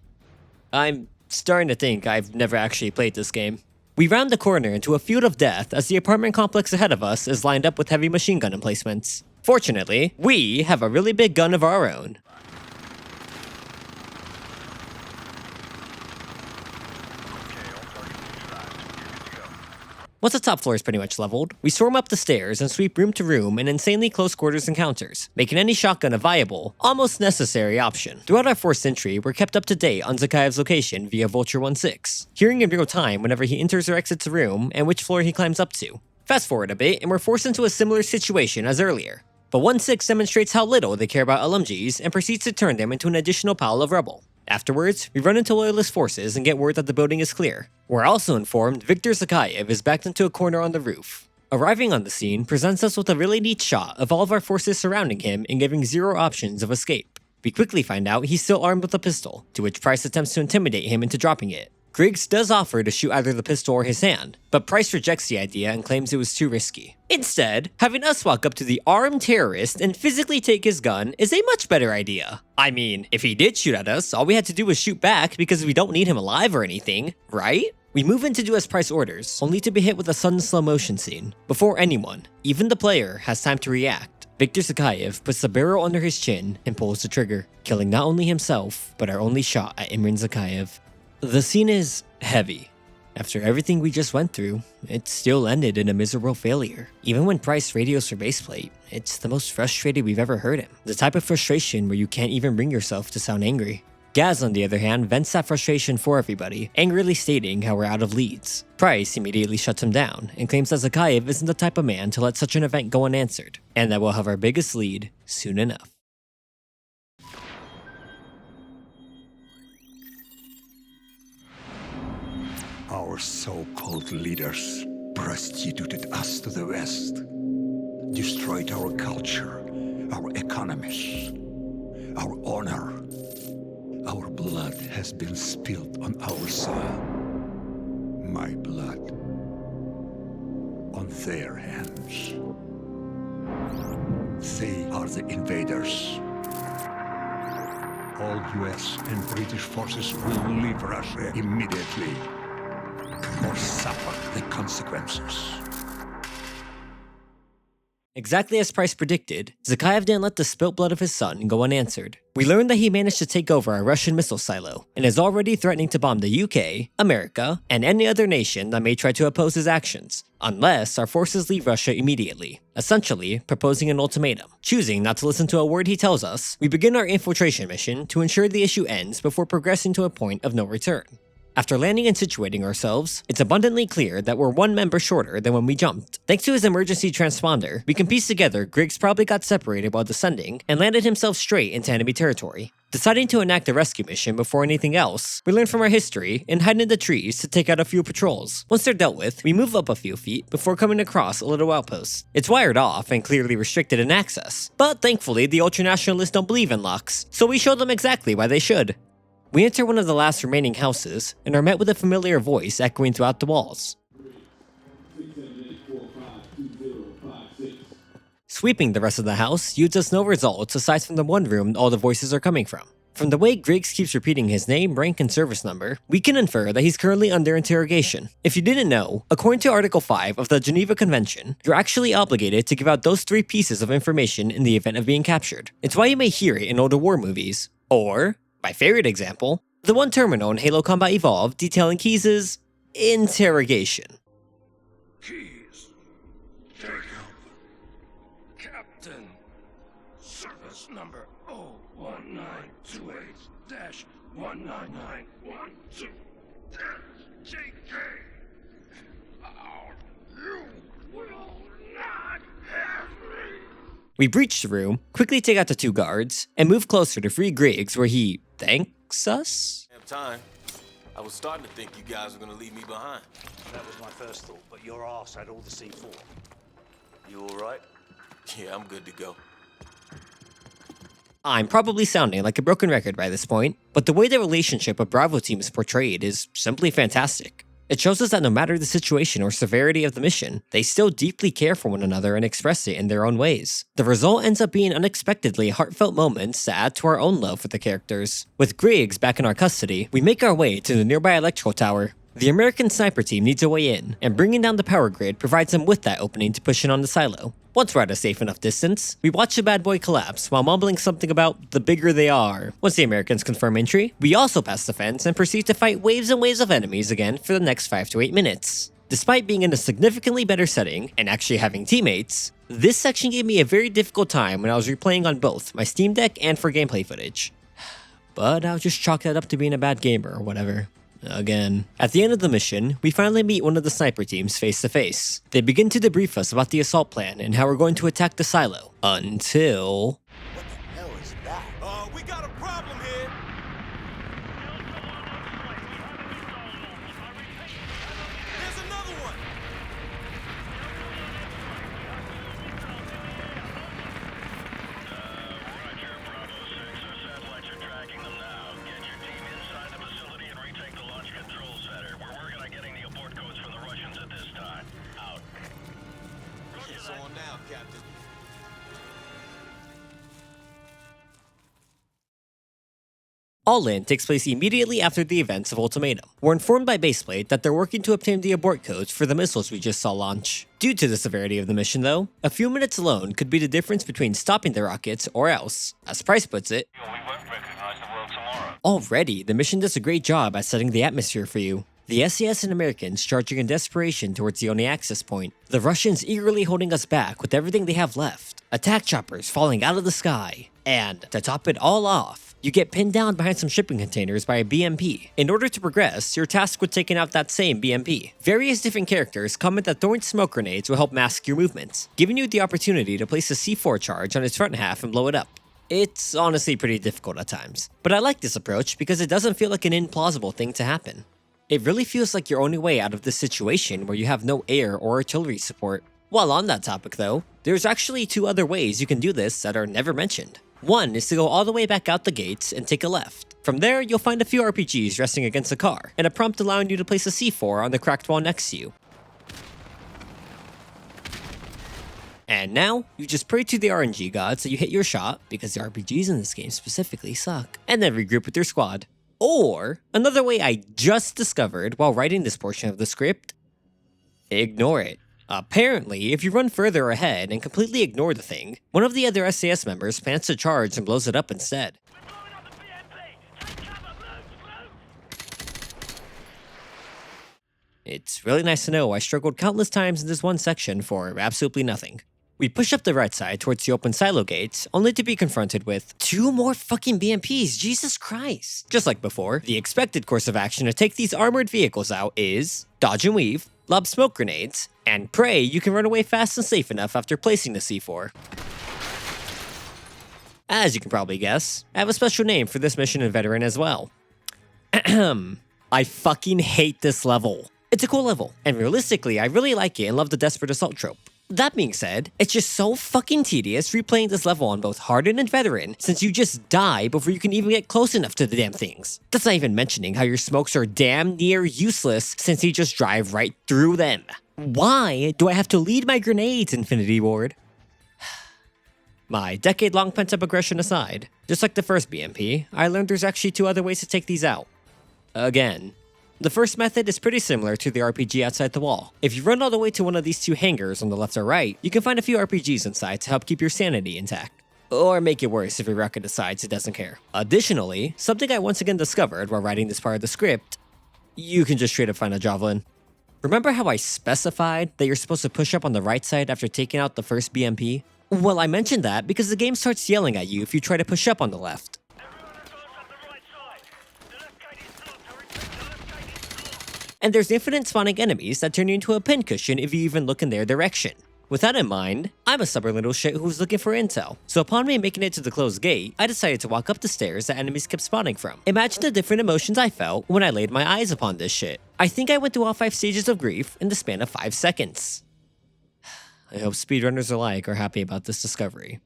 I'm starting to think I've never actually played this game. We round the corner into a field of death as the apartment complex ahead of us is lined up with heavy machine gun emplacements. Fortunately, we have a really big gun of our own. Once the top floor is pretty much leveled, we storm up the stairs and sweep room to room in insanely close quarters encounters, making any shotgun a viable, almost necessary option. Throughout our forced entry, we're kept up to date on Zakhaev's location via Vulture 16, hearing in real time whenever he enters or exits a room and which floor he climbs up to. Fast forward a bit and we're forced into a similar situation as earlier. But 16 demonstrates how little they care about LMGs and proceeds to turn them into an additional pile of rubble. Afterwards, we run into loyalist forces and get word that the building is clear. We're also informed Victor Zakhaev is backed into a corner on the roof. Arriving on the scene presents us with a really neat shot of all of our forces surrounding him and giving 0 options of escape. We quickly find out he's still armed with a pistol, to which Price attempts to intimidate him into dropping it. Griggs does offer to shoot either the pistol or his hand, but Price rejects the idea and claims it was too risky. Instead, having us walk up to the armed terrorist and physically take his gun is a much better idea. I mean, if he did shoot at us, all we had to do was shoot back because we don't need him alive or anything, right? We move in to do as Price orders, only to be hit with a sudden slow motion scene. Before anyone, even the player, has time to react, Viktor Zakhaev puts the barrel under his chin and pulls the trigger, killing not only himself, but our only shot at Imran Zakhaev. The scene is heavy. After everything we just went through, it still ended in a miserable failure. Even when Price radios for baseplate, it's the most frustrated we've ever heard him. The type of frustration where you can't even bring yourself to sound angry. Gaz, on the other hand, vents that frustration for everybody, angrily stating how we're out of leads. Price immediately shuts him down and claims that Zakhaev isn't the type of man to let such an event go unanswered, and that we'll have our biggest lead soon enough. Our so-called leaders prostituted us to the West, destroyed our culture, our economies, our honor. Our blood has been spilled on our soil. My blood on their hands. They are the invaders. All US and British forces will leave Russia immediately, or suffer the consequences. Exactly as Price predicted, Zakhaev didn't let the spilt blood of his son go unanswered. We learned that he managed to take over a Russian missile silo, and is already threatening to bomb the UK, America, and any other nation that may try to oppose his actions, unless our forces leave Russia immediately, essentially proposing an ultimatum. Choosing not to listen to a word he tells us, we begin our infiltration mission to ensure the issue ends before progressing to a point of no return. After landing and situating ourselves, it's abundantly clear that we're one member shorter than when we jumped. Thanks to his emergency transponder, we can piece together Griggs probably got separated while descending and landed himself straight into enemy territory. Deciding to enact a rescue mission before anything else, we learn from our history and hide in the trees to take out a few patrols. Once they're dealt with, we move up a few feet before coming across a little outpost. It's wired off and clearly restricted in access, but thankfully the ultranationalists don't believe in locks, so we show them exactly why they should. We enter one of the last remaining houses and are met with a familiar voice echoing throughout the walls. Sweeping the rest of the house yields us no results aside from the one room all the voices are coming from. From the way Griggs keeps repeating his name, rank, and service number, we can infer that he's currently under interrogation. If you didn't know, according to Article 5 of the Geneva Convention, you're actually obligated to give out those 3 pieces of information in the event of being captured. It's why you may hear it in older war movies. Or, my favorite example, the one terminal in Halo Combat Evolved detailing Keys' interrogation. Keys, take up. Captain, service number 01928-19912-JK. You will not have me. We breach the room, quickly take out the 2 guards, and move closer to free Griggs where he thanks us? Time. I was starting to think you guys were gonna leave me behind. That was my first thought, but your ass had all the C4. You alright? Yeah, I'm good to go. I'm probably sounding like a broken record by this point, but the way the relationship of Bravo team is portrayed is simply fantastic. It shows us that no matter the situation or severity of the mission, they still deeply care for one another and express it in their own ways. The result ends up being unexpectedly heartfelt moments to add to our own love for the characters. With Griggs back in our custody, we make our way to the nearby electrical tower. The American sniper team needs a way in, and bringing down the power grid provides them with that opening to push in on the silo. Once we're at a safe enough distance, we watch the bad boy collapse while mumbling something about the bigger they are. Once the Americans confirm entry, we also pass the fence and proceed to fight waves and waves of enemies again for the next 5 to 8 minutes. Despite being in a significantly better setting and actually having teammates, this section gave me a very difficult time when I was replaying on both my Steam Deck and for gameplay footage. But I'll just chalk that up to being a bad gamer or whatever. Again. At the end of the mission, we finally meet one of the sniper teams face to face. They begin to debrief us about the assault plan and how we're going to attack the silo. Until... What the hell is that? We got a problem here! There's another one! Roger, Bravo 6. Our satellites are tracking them now. Get your team inside the facility and retake the launch control center. All In takes place immediately after the events of Ultimatum. We're informed by Baseplate that they're working to obtain the abort codes for the missiles we just saw launch. Due to the severity of the mission though, a few minutes alone could be the difference between stopping the rockets or else. As Price puts it, We won't recognize the world tomorrow. already the mission does a great job at setting the atmosphere for you. The SAS and Americans charging in desperation towards the only access point, the Russians eagerly holding us back with everything they have left, attack choppers falling out of the sky, and to top it all off, you get pinned down behind some shipping containers by a BMP. In order to progress, you're tasked with taking out that same BMP. Various different characters comment that throwing smoke grenades will help mask your movements, giving you the opportunity to place a C4 charge on its front half and blow it up. It's honestly pretty difficult at times, but I like this approach because it doesn't feel like an implausible thing to happen. It really feels like your only way out of this situation where you have no air or artillery support. While on that topic though, there's actually 2 other ways you can do this that are never mentioned. One is to go all the way back out the gates and take a left. From there, you'll find a few RPGs resting against a car, and a prompt allowing you to place a C4 on the cracked wall next to you. And now, you just pray to the RNG gods that you hit your shot, because the RPGs in this game specifically suck, and then regroup with your squad. Or, another way I just discovered while writing this portion of the script, ignore it. Apparently, if you run further ahead and completely ignore the thing, one of the other SAS members plants a charge and blows it up instead. It's really nice to know I struggled countless times in this one section for absolutely nothing. We push up the right side towards the open silo gates, only to be confronted with 2 more fucking BMPs, Jesus Christ! Just like before, the expected course of action to take these armored vehicles out is dodge and weave, lob smoke grenades, and pray you can run away fast and safe enough after placing the C4. As you can probably guess, I have a special name for this mission in Veteran as well. I fucking hate this level. It's a cool level, and realistically I really like it and love the desperate assault trope. That being said, it's just so fucking tedious replaying this level on both Hardened and Veteran since you just die before you can even get close enough to the damn things. That's not even mentioning how your smokes are damn near useless since you just drive right through them. Why do I have to lead my grenades, Infinity Ward? My decade-long pent-up aggression aside, just like the first BMP, I learned there's actually 2 other ways to take these out. Again. The first method is pretty similar to the RPG outside the wall. If you run all the way to one of these 2 hangars on the left or right, you can find a few RPGs inside to help keep your sanity intact. Or make it worse if your rocket decides it doesn't care. Additionally, something I once again discovered while writing this part of the script, you can just straight up find a javelin. Remember how I specified that you're supposed to push up on the right side after taking out the first BMP? Well, I mentioned that because the game starts yelling at you if you try to push up on the left. And there's infinite spawning enemies that turn you into a pincushion if you even look in their direction. With that in mind, I'm a stubborn little shit who's looking for intel, so upon me making it to the closed gate, I decided to walk up the stairs that enemies kept spawning from. Imagine the different emotions I felt when I laid my eyes upon this shit. I think I went through all 5 stages of grief in the span of 5 seconds. I hope speedrunners alike are happy about this discovery.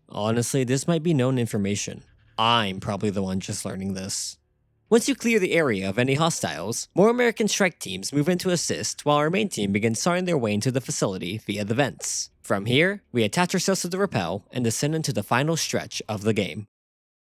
Honestly, this might be known information. I'm probably the one just learning this. Once you clear the area of any hostiles, more American strike teams move in to assist while our main team begins sawing their way into the facility via the vents. From here, we attach ourselves to the rappel and descend into the final stretch of the game.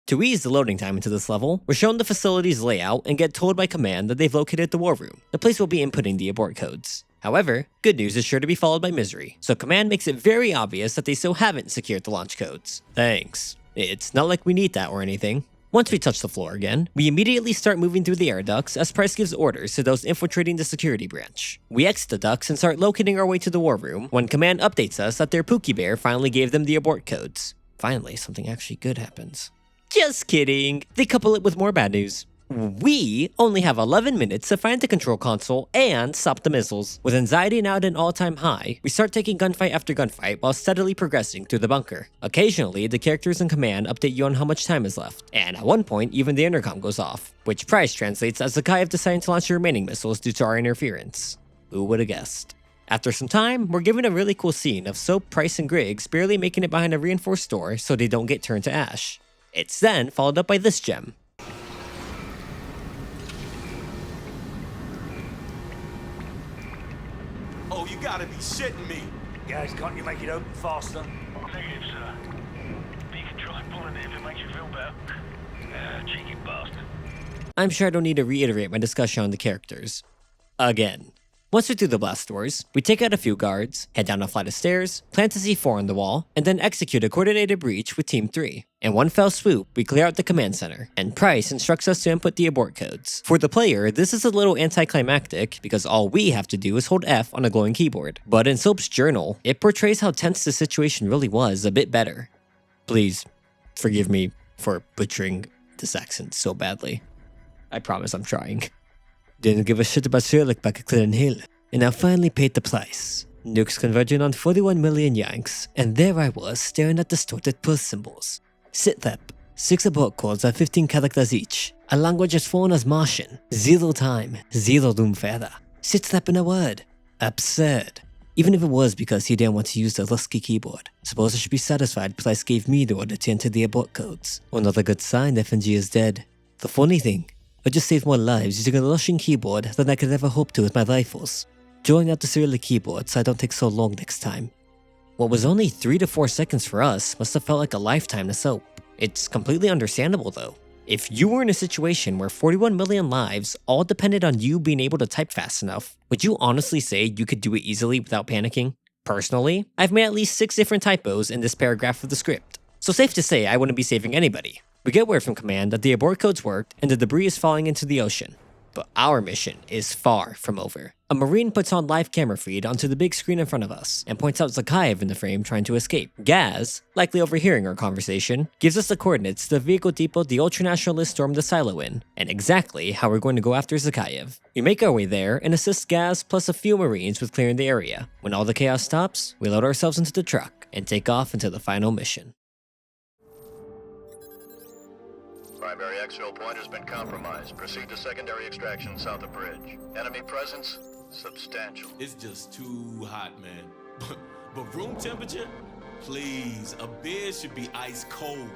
To ease the loading time into this level, we're shown the facility's layout and get told by command that they've located the war room, the place we'll be inputting the abort codes. However, good news is sure to be followed by misery, so command makes it very obvious that they still haven't secured the launch codes. Thanks. It's not like we need that or anything. Once we touch the floor again, we immediately start moving through the air ducts as Price gives orders to those infiltrating the security branch. We exit the ducts and start locating our way to the war room when command updates us that their Pookie Bear finally gave them the abort codes. Finally, something actually good happens. Just kidding! They couple it with more bad news. We only have 11 minutes to find the control console and stop the missiles. With anxiety now at an all-time high, we start taking gunfight after gunfight while steadily progressing through the bunker. Occasionally, the characters in command update you on how much time is left, and at one point, even the intercom goes off, which Price translates as Zakhaev deciding to launch the remaining missiles due to our interference. Who would have guessed? After some time, we're given a really cool scene of Soap, Price, and Griggs barely making it behind a reinforced door so they don't get turned to ash. It's then followed up by this gem. Oh, you gotta be shitting me. Guys, can't you make it open faster? Negative, sir. But you can try pulling it if it makes you feel better. Cheeky bastard. I'm sure I don't need to reiterate my discussion on the characters. Again. Once we're through the blast doors, we take out a few guards, head down a flight of stairs, plant a C4 on the wall, and then execute a coordinated breach with Team 3. In one fell swoop, we clear out the command center, and Price instructs us to input the abort codes. For the player, this is a little anticlimactic because all we have to do is hold F on a glowing keyboard. But in Soap's journal, it portrays how tense the situation really was a bit better. Please, forgive me for butchering this accent so badly. I promise I'm trying. Didn't give a shit about Sherlock back at Clinton Hill, and I finally paid the price. Nukes converging on 41 million Yanks, and there I was staring at distorted pulse symbols. Sitrep, 6 abort codes are 15 characters each, a language as foreign as Martian, 0 time, 0 doomfera. Sitrep in a word. Absurd. Even if it was because he didn't want to use the Lusky keyboard, suppose I should be satisfied Price gave me the order to enter the abort codes. Another good sign FNG is dead. The funny thing, I just saved more lives using a Russian keyboard than I could ever hope to with my rifles. Drawing out the Cyrillic keyboard so I don't take so long next time. What was only 3 to 4 seconds for us must have felt like a lifetime to Soap. It's completely understandable though. If you were in a situation where 41 million lives all depended on you being able to type fast enough, would you honestly say you could do it easily without panicking? Personally, I've made at least 6 different typos in this paragraph of the script, so safe to say I wouldn't be saving anybody. We get word from command that the abort codes worked and the debris is falling into the ocean. But our mission is far from over. A Marine puts on live camera feed onto the big screen in front of us and points out Zakhaev in the frame trying to escape. Gaz, likely overhearing our conversation, gives us the coordinates to the vehicle depot the ultranationalists stormed the silo in, and exactly how we're going to go after Zakhaev. We make our way there and assist Gaz plus a few Marines with clearing the area. When all the chaos stops, we load ourselves into the truck and take off into the final mission. Primary exfil point has been compromised. Proceed to secondary extraction south of bridge. Enemy presence substantial. It's just too hot, man. But room temperature? Please, a beer should be ice cold.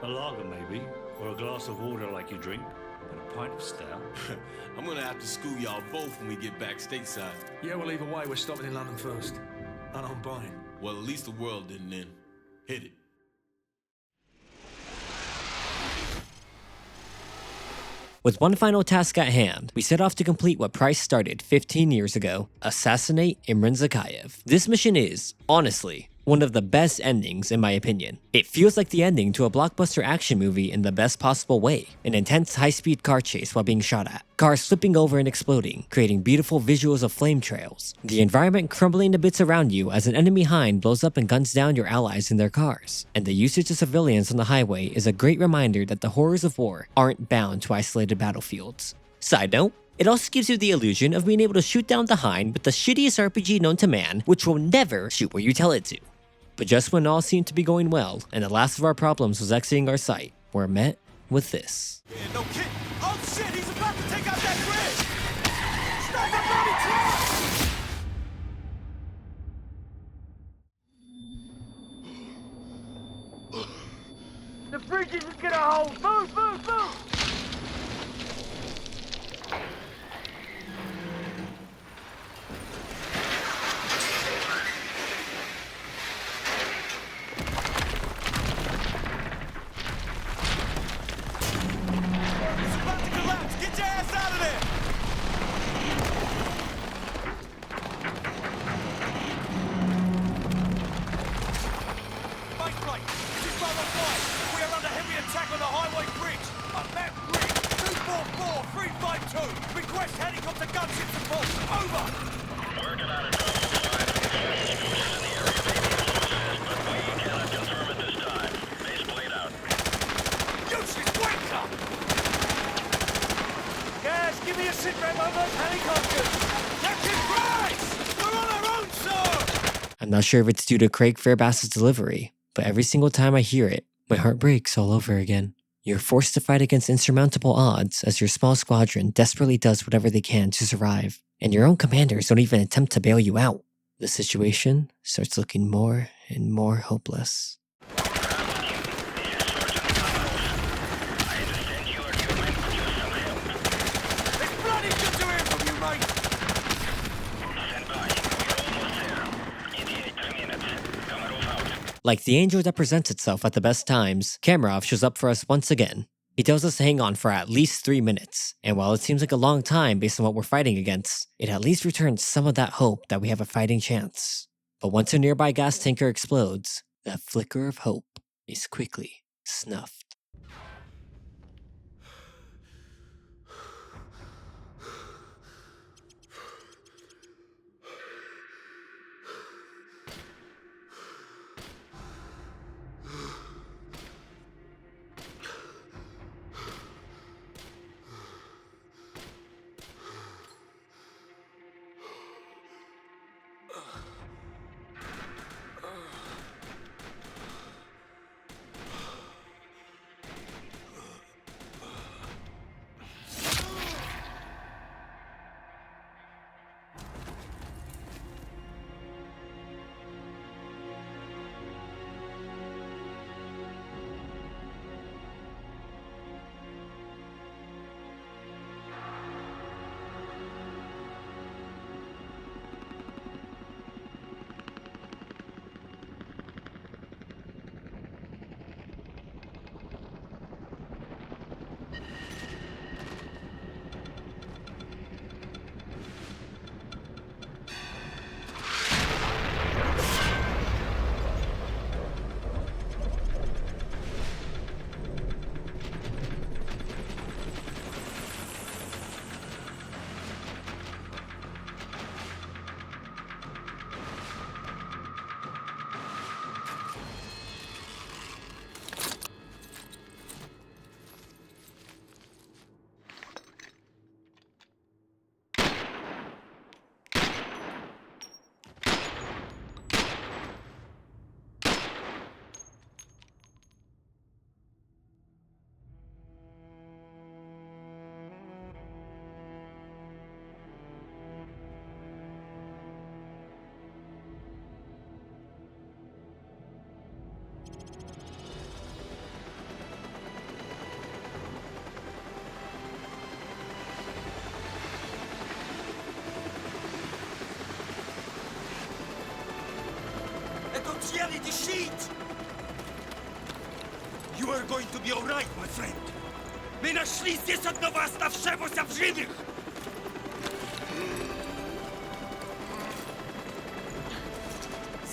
A lager, maybe. Or a glass of water like you drink. And a pint of stout. I'm gonna have to school y'all both when we get back stateside. Yeah, well, either way, we're stopping in London first. And I'm buying. Well, at least the world didn't end. Hit it. With one final task at hand, we set off to complete what Price started 15 years ago, assassinate Imran Zakhaev. This mission is, honestly, one of the best endings in my opinion. It feels like the ending to a blockbuster action movie in the best possible way. An intense high-speed car chase while being shot at. Cars flipping over and exploding, creating beautiful visuals of flame trails. The environment crumbling to bits around you as an enemy hind blows up and guns down your allies in their cars. And the usage of civilians on the highway is a great reminder that the horrors of war aren't bound to isolated battlefields. Side note, it also gives you the illusion of being able to shoot down the hind with the shittiest RPG known to man, which will never shoot where you tell it to. But just when all seemed to be going well, and the last of our problems was exiting our sight, we're met with this. Man, no kidding. Oh shit, he's about to take out that bridge! Stop the bloody truck! The bridge isn't gonna hold! Move, move, move! Request helicopter gunship support. Over. Working on it. Forces in the area may be closest, but we cannot confirm at this time. Base blade out. Useless wanker! Guys, give me a sit rep on those helicopters. Captain Price! We're on our own, sir! I'm not sure if it's due to Craig Fairbass's delivery, but every single time I hear it, my heart breaks all over again. You're forced to fight against insurmountable odds as your small squadron desperately does whatever they can to survive, and your own commanders don't even attempt to bail you out. The situation starts looking more and more hopeless. Like the angel that presents itself at the best times, Kamarov shows up for us once again. He tells us to hang on for at least 3 minutes, and while it seems like a long time based on what we're fighting against, it at least returns some of that hope that we have a fighting chance. But once a nearby gas tanker explodes, that flicker of hope is quickly snuffed. The sheet! You are going to be alright, my friend. Мы нашли здесь одного оставшегося в живых!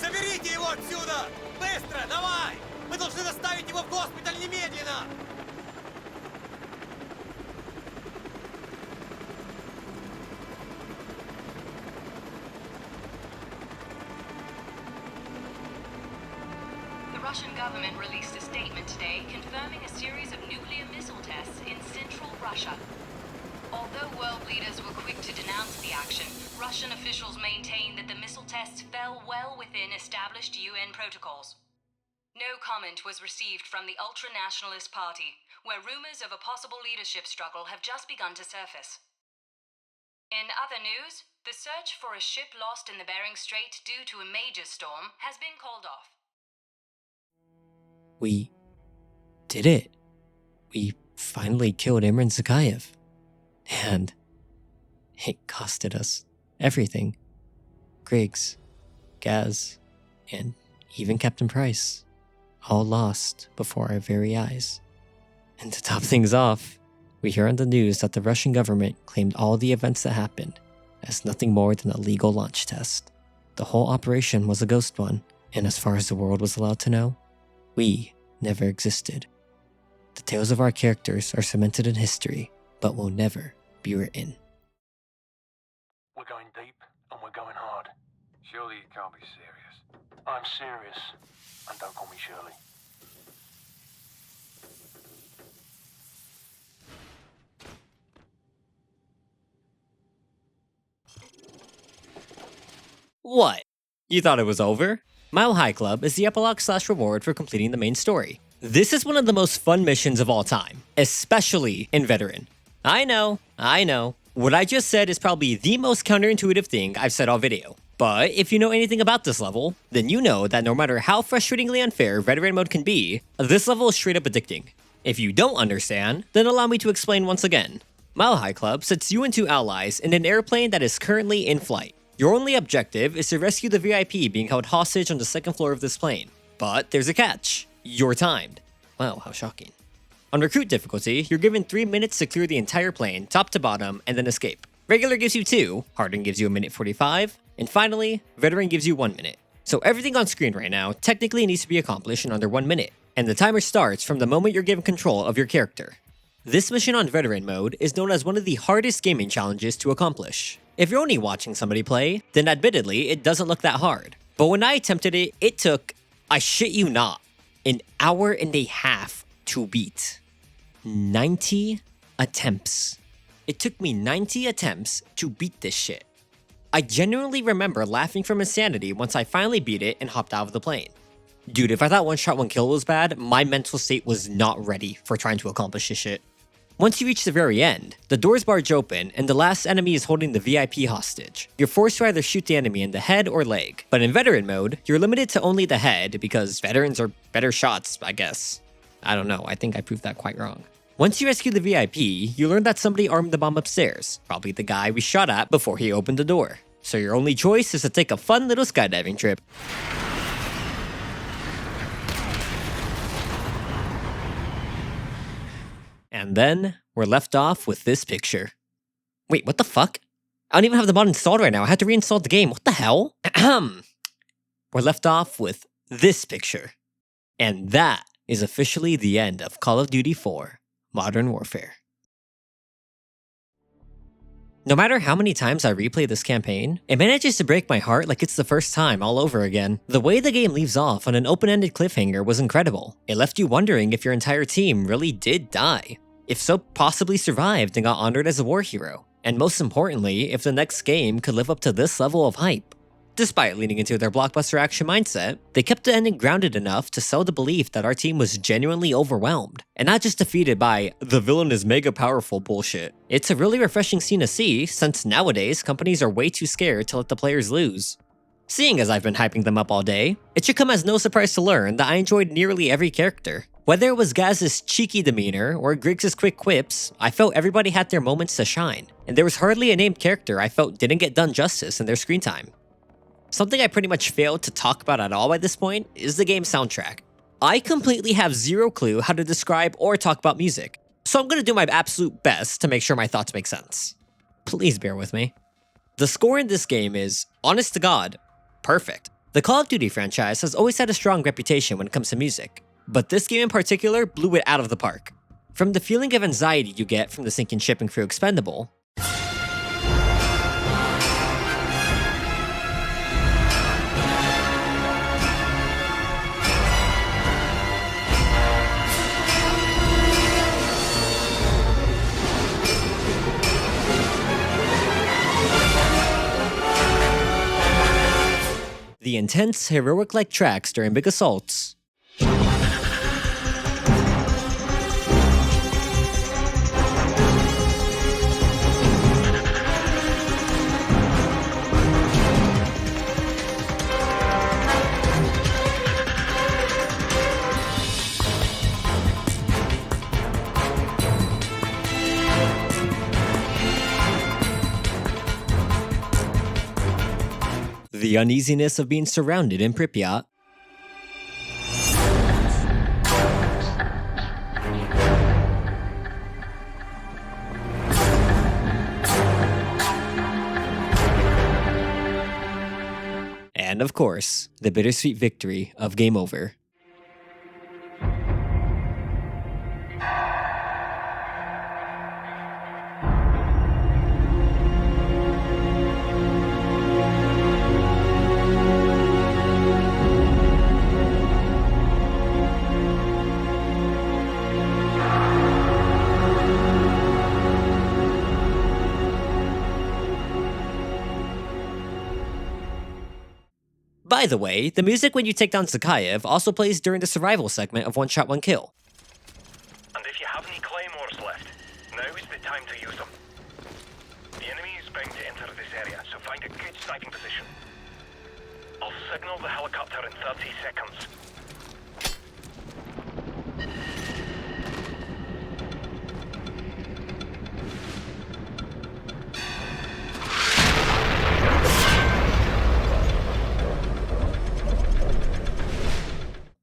Заберите его отсюда! Быстро, давай! Мы должны доставить его в госпиталь немедленно! The Russian government released a statement today confirming a series of nuclear missile tests in central Russia. Although world leaders were quick to denounce the action, Russian officials maintain that the missile tests fell well within established UN protocols. No comment was received from the ultra-nationalist party, where rumors of a possible leadership struggle have just begun to surface. In other news, the search for a ship lost in the Bering Strait due to a major storm has been called off. We did it. We finally killed Imran Zakhaev. And it costed us everything. Griggs, Gaz, and even Captain Price. All lost before our very eyes. And to top things off, we hear on the news that the Russian government claimed all the events that happened as nothing more than a legal launch test. The whole operation was a ghost one, and as far as the world was allowed to know, we never existed. The tales of our characters are cemented in history, but will never be written. We're going deep and we're going hard. Surely you can't be serious. I'm serious, and don't call me Shirley. What? You thought it was over? Mile High Club is the epilogue/reward for completing the main story. This is one of the most fun missions of all time, especially in Veteran. I know. What I just said is probably the most counterintuitive thing I've said all video. But if you know anything about this level, then you know that no matter how frustratingly unfair Veteran mode can be, this level is straight up addicting. If you don't understand, then allow me to explain once again. Mile High Club sets you and two allies in an airplane that is currently in flight. Your only objective is to rescue the VIP being held hostage on the second floor of this plane. But there's a catch. You're timed. Wow, how shocking. On Recruit difficulty, you're given 3 minutes to clear the entire plane, top to bottom, and then escape. Regular gives you 2, Hardened gives you 1:45, and finally, Veteran gives you 1 minute. So everything on screen right now technically needs to be accomplished in under 1 minute, and the timer starts from the moment you're given control of your character. This mission on Veteran mode is known as one of the hardest gaming challenges to accomplish. If you're only watching somebody play, then admittedly, it doesn't look that hard. But when I attempted it, it took, I shit you not, an hour and a half to beat. 90 attempts. It took me 90 attempts to beat this shit. I genuinely remember laughing from insanity once I finally beat it and hopped out of the plane. Dude, if I thought one shot, one kill was bad, my mental state was not ready for trying to accomplish this shit. Once you reach the very end, the doors barge open and the last enemy is holding the VIP hostage. You're forced to either shoot the enemy in the head or leg, but in Veteran mode, you're limited to only the head because veterans are better shots, I guess. I don't know, I think I proved that quite wrong. Once you rescue the VIP, you learn that somebody armed the bomb upstairs, probably the guy we shot at before he opened the door. So your only choice is to take a fun little skydiving trip. And then, we're left off with this picture. Wait, what the fuck? I don't even have the mod installed right now, I had to reinstall the game, what the hell? We're left off with this picture. And that is officially the end of Call of Duty 4. Modern Warfare. No matter how many times I replay this campaign, it manages to break my heart like it's the first time all over again. The way the game leaves off on an open-ended cliffhanger was incredible. It left you wondering if your entire team really did die. If so, possibly survived and got honored as a war hero. And most importantly, if the next game could live up to this level of hype. Despite leaning into their blockbuster action mindset, they kept the ending grounded enough to sell the belief that our team was genuinely overwhelmed, and not just defeated by the villain is mega powerful bullshit. It's a really refreshing scene to see, since nowadays companies are way too scared to let the players lose. Seeing as I've been hyping them up all day, it should come as no surprise to learn that I enjoyed nearly every character. Whether it was Gaz's cheeky demeanor or Griggs' quick quips, I felt everybody had their moments to shine, and there was hardly a named character I felt didn't get done justice in their screen time. Something I pretty much failed to talk about at all by this point is the game's soundtrack. I completely have zero clue how to describe or talk about music, so I'm gonna do my absolute best to make sure my thoughts make sense. Please bear with me. The score in this game is, honest to God, perfect. The Call of Duty franchise has always had a strong reputation when it comes to music, but this game in particular blew it out of the park. From the feeling of anxiety you get from the sinking ship in crew expendable, the intense, heroic-like tracks during big assaults, the uneasiness of being surrounded in Pripyat, and of course, the bittersweet victory of Game Over. By the way, the music when you take down Zakhaev also plays during the survival segment of One Shot, One Kill. And if you have any claymores left, now is the time to use them. The enemy is bound to enter this area, so find a good sniping position. I'll signal the helicopter in 30 seconds.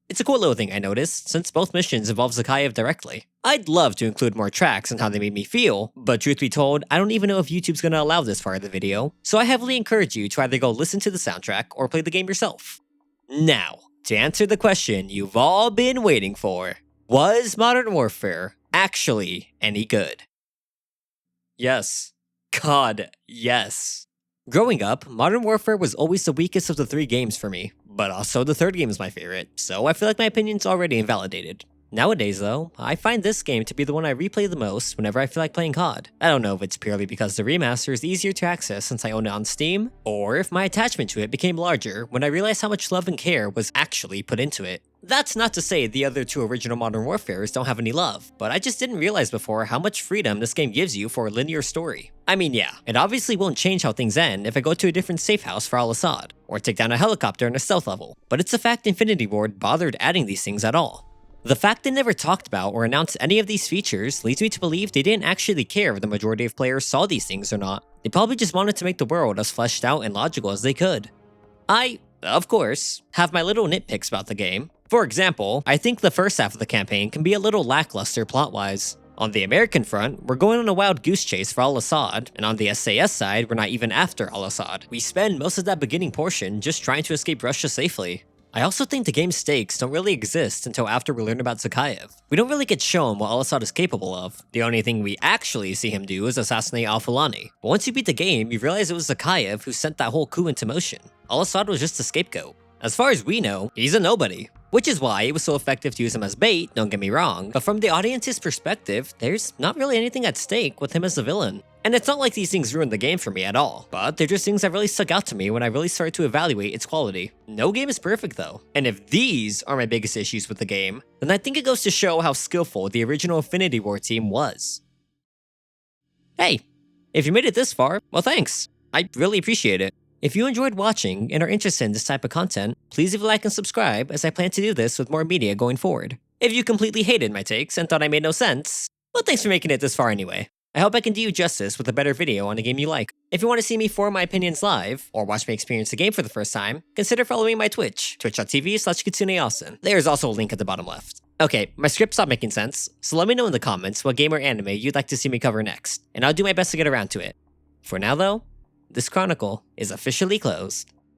It's a a cool little thing I noticed, since both missions involve Zakhaev directly. I'd love to include more tracks and how they made me feel, but truth be told, I don't even know if YouTube's gonna allow this part of the video, so I heavily encourage you to either go listen to the soundtrack or play the game yourself. Now, to answer the question you've all been waiting for, was Modern Warfare actually any good? Yes. God, yes. Growing up, Modern Warfare was always the weakest of the 3 games for me, but also the 3rd game is my favorite, so I feel like my opinion's already invalidated. Nowadays though, I find this game to be the one I replay the most whenever I feel like playing COD. I don't know if it's purely because the remaster is easier to access since I own it on Steam, or if my attachment to it became larger when I realized how much love and care was actually put into it. That's not to say the other 2 original Modern Warfares don't have any love, but I just didn't realize before how much freedom this game gives you for a linear story. I mean, yeah, it obviously won't change how things end if I go to a different safe house for Al-Asad, or take down a helicopter in a stealth level, but it's the fact Infinity Ward bothered adding these things at all. The fact they never talked about or announced any of these features leads me to believe they didn't actually care if the majority of players saw these things or not. They probably just wanted to make the world as fleshed out and logical as they could. I, of course, have my little nitpicks about the game. For example, I think the first half of the campaign can be a little lackluster plot-wise. On the American front, we're going on a wild goose chase for Al-Asad, and on the SAS side, we're not even after Al-Asad. We spend most of that beginning portion just trying to escape Russia safely. I also think the game's stakes don't really exist until after we learn about Zakhaev. We don't really get shown what Al-Asad is capable of. The only thing we actually see him do is assassinate Al-Fulani. But once you beat the game, you realize it was Zakhaev who sent that whole coup into motion. Al-Asad was just a scapegoat. As far as we know, he's a nobody. Which is why it was so effective to use him as bait, don't get me wrong, but from the audience's perspective, there's not really anything at stake with him as the villain. And it's not like these things ruined the game for me at all, but they're just things that really stuck out to me when I really started to evaluate its quality. No game is perfect though, and if these are my biggest issues with the game, then I think it goes to show how skillful the original Infinity Ward team was. Hey, if you made it this far, well thanks. I really appreciate it. If you enjoyed watching and are interested in this type of content, please leave a like and subscribe as I plan to do this with more media going forward. If you completely hated my takes and thought I made no sense, well thanks for making it this far anyway. I hope I can do you justice with a better video on a game you like. If you want to see me form my opinions live, or watch me experience the game for the first time, consider following my Twitch, twitch.tv/KitsuneAusen. There's also a link at the bottom left. Okay, my script stopped making sense, so let me know in the comments what game or anime you'd like to see me cover next, and I'll do my best to get around to it. For now though, this chronicle is officially closed.